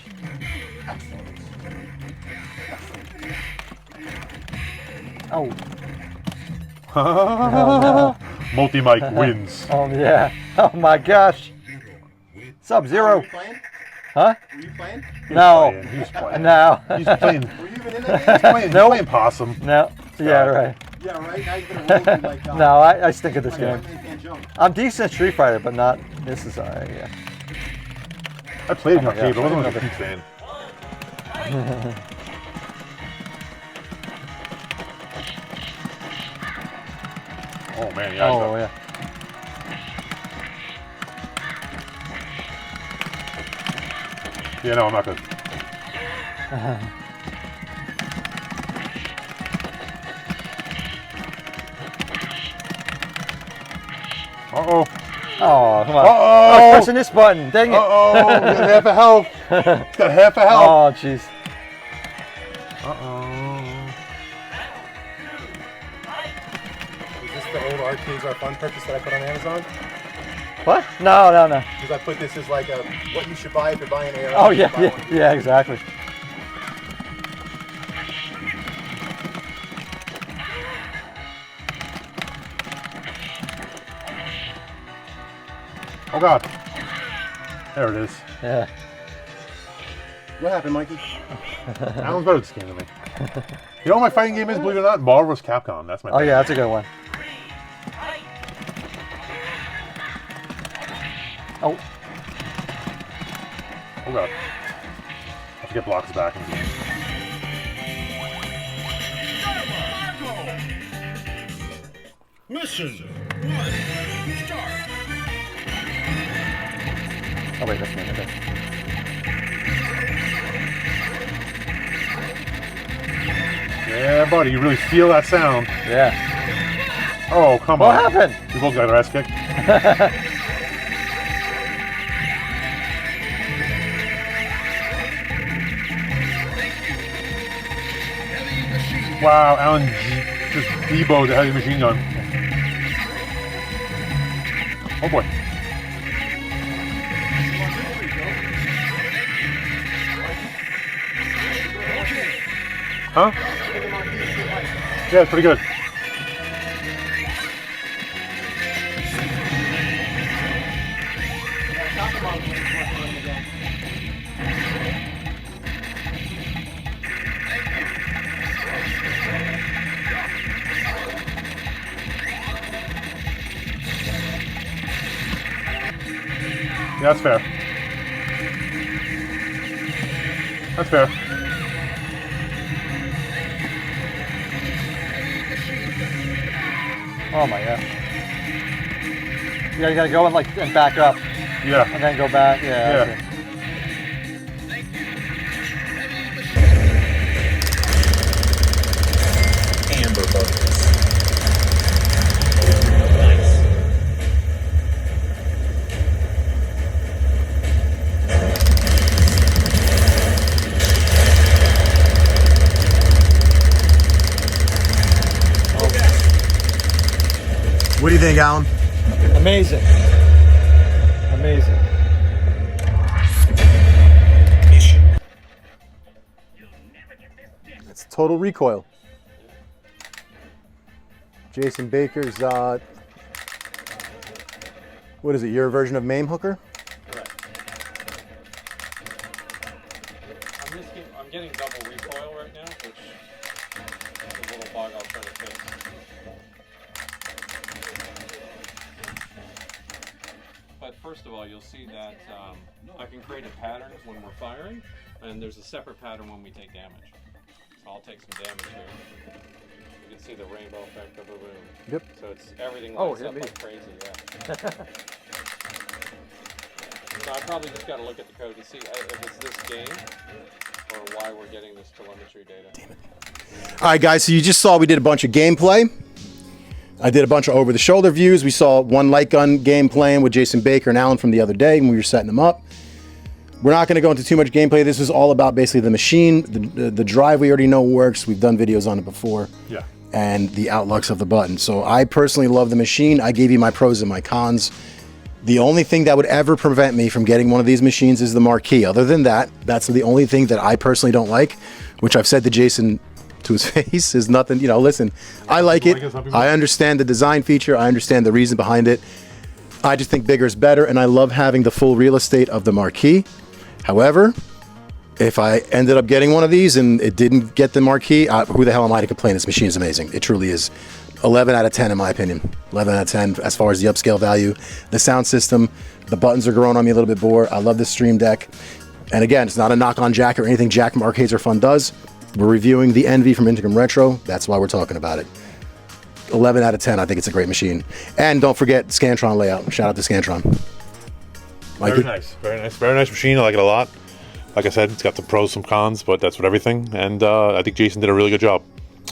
Oh. Multi-mic wins. Oh yeah. Oh my gosh. Sub-Zero. Playing? Huh? Were you playing? No. He was playing. No. He's playing. Were you even in that game? He's playing possum. No. Yeah, right. Yeah, right. Now you're gonna roll through like. No, I stink at this game. Man can't jump. I'm decent at Street Fighter, but not. This is alright. Yeah. I played in my arcade, gosh, but I I wasn't a didn't huge fan. Oh man, yeah. Oh yeah. Yeah, no, I'm not good. Uh-oh. Oh, come on. Uh-oh. I was pressing this button. Dang it. Uh-oh. Got half a health. It's got half a health. Oh, jeez. Uh-oh. Is this the old Arcades Are Fun purchase that I put on Amazon? What? No. Because I put this as like a what you should buy if you're buying AR. Oh, yeah, exactly. Oh god. There it is. Yeah. What happened, Mikey? Alan's better at this game than me. You know what my fighting game is, believe it or not? Marvel vs. Capcom. That's my Oh, yeah, that's a good one. Oh, Oh god. I forget blocks back in the game. oh wait, that's me. Okay. Yeah, buddy, you really feel that sound. Yeah. Oh, come What on. happened? We both got our ass kicked. Wow, Alan just deboed the heavy machine gun. Oh boy. Huh? Yeah, it's pretty good. Yeah, that's fair. That's fair. Oh my god. Yeah, you gotta go and and back up, Yeah. and then go back. Yeah. Yeah. okay. Amber bonus. think, Alan? Amazing. Amazing. It's total recoil. Jasen Baker's, what is it, your version of MAME hooker? I'm getting double recoil right now, which is a little bug I'll try to fix. But first of all, you'll see that I can create a pattern when we're firing, and there's a separate pattern when we take damage. So I'll take some damage here. You can see the rainbow effect of a boom. Yep. So it's everything lights up like crazy, yeah. So I probably just got to look at the code to see if it's this game or why we're getting this telemetry data. Damn it. All right, guys, so you just saw we did a bunch of gameplay. I did a bunch of over-the-shoulder views. We saw one light gun game playing with Jasen Baker and Alan from the other day when we were setting them up. We're not going to go into too much gameplay. This is all about basically the machine. The drive we already know works. We've done videos on it before. Yeah. And the outlooks of the button. So I personally love the machine. I gave you my pros and my cons. The only thing that would ever prevent me from getting one of these machines is the marquee. Other than that, that's the only thing that I personally don't like, which I've said to Jasen to his face is nothing, you know, listen, I like it. I understand the design feature. I understand the reason behind it. I just think bigger is better, and I love having the full real estate of the marquee. However, if I ended up getting one of these and it didn't get the marquee, who the hell am I to complain? This machine is amazing. It truly is. 11 out of 10 in my opinion. 11 out of 10 as far as the upscale value. The sound system, the buttons are growing on me a little bit more. I love the Stream Deck. And again, it's not a knock on Jack or anything Jack from Arcades Are Fun does. We're reviewing the Envy from Integrum Retro. That's why we're talking about it. 11 out of 10. I think it's a great machine. And don't forget Scantron layout. Shout out to Scantron. Very nice. Very nice. Very nice machine. I like it a lot. Like I said, it's got some pros, some cons, but that's what everything. And I think Jasen did a really good job.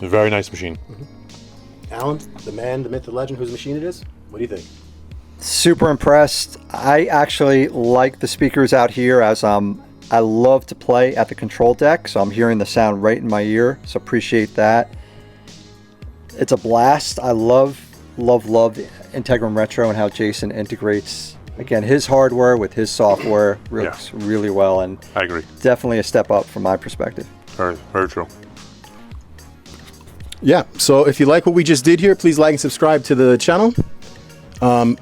A very nice machine. Alan, the man, the myth, the legend, whose machine it is? What do you think? Super impressed. I actually like the speakers out here as I love to play at the control deck, so I'm hearing the sound right in my ear, so appreciate that. It's a blast. I love Integrum Retro and how Jasen integrates, again, his hardware with his software. Works really well, and I agree. Definitely a step up from my perspective. Very, very true. Yeah, so if you like what we just did here, please like and subscribe to the channel.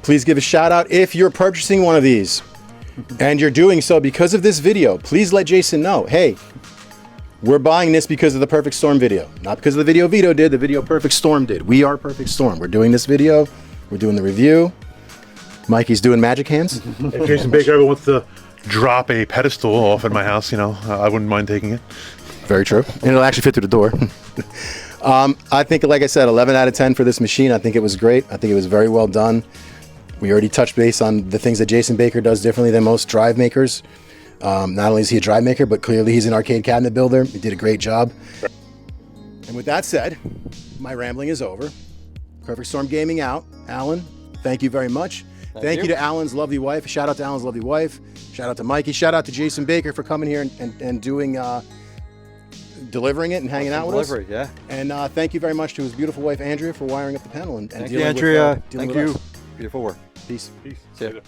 Please give a shout out if you're purchasing one of these and you're doing so because of this video. Please let Jasen know, hey, we're buying this because of the Perfect Storm video, not because of the video Vito did, the video Perfect Storm did. We are Perfect Storm. We're doing this video, we're doing the review. Mikey's doing magic hands. If Jasen Baker ever wants to drop a pedestal off at my house, you know, I wouldn't mind taking it. Very true. And it'll actually fit through the door. I think, like I said, 11 out of 10 for this machine. I think it was great. I think it was very well done. We already touched base on the things that Jasen Baker does differently than most drive makers. Not only is he a drive maker, but clearly he's an arcade cabinet builder. He did a great job. And with that said, my rambling is over. Perfect Storm Gaming out. Alan, thank you very much. Thank you to Alan's lovely wife. Shout out to Alan's lovely wife. Shout out to Mikey. Shout out to Jasen Baker for coming here and doing, delivering it and hanging out with us. Yeah. And thank you very much to his beautiful wife, Andrea, for wiring up the panel and Thank dealing you, Andrea. with, dealing Thank with you. us. Beautiful work. Peace. Peace. See ya. Later.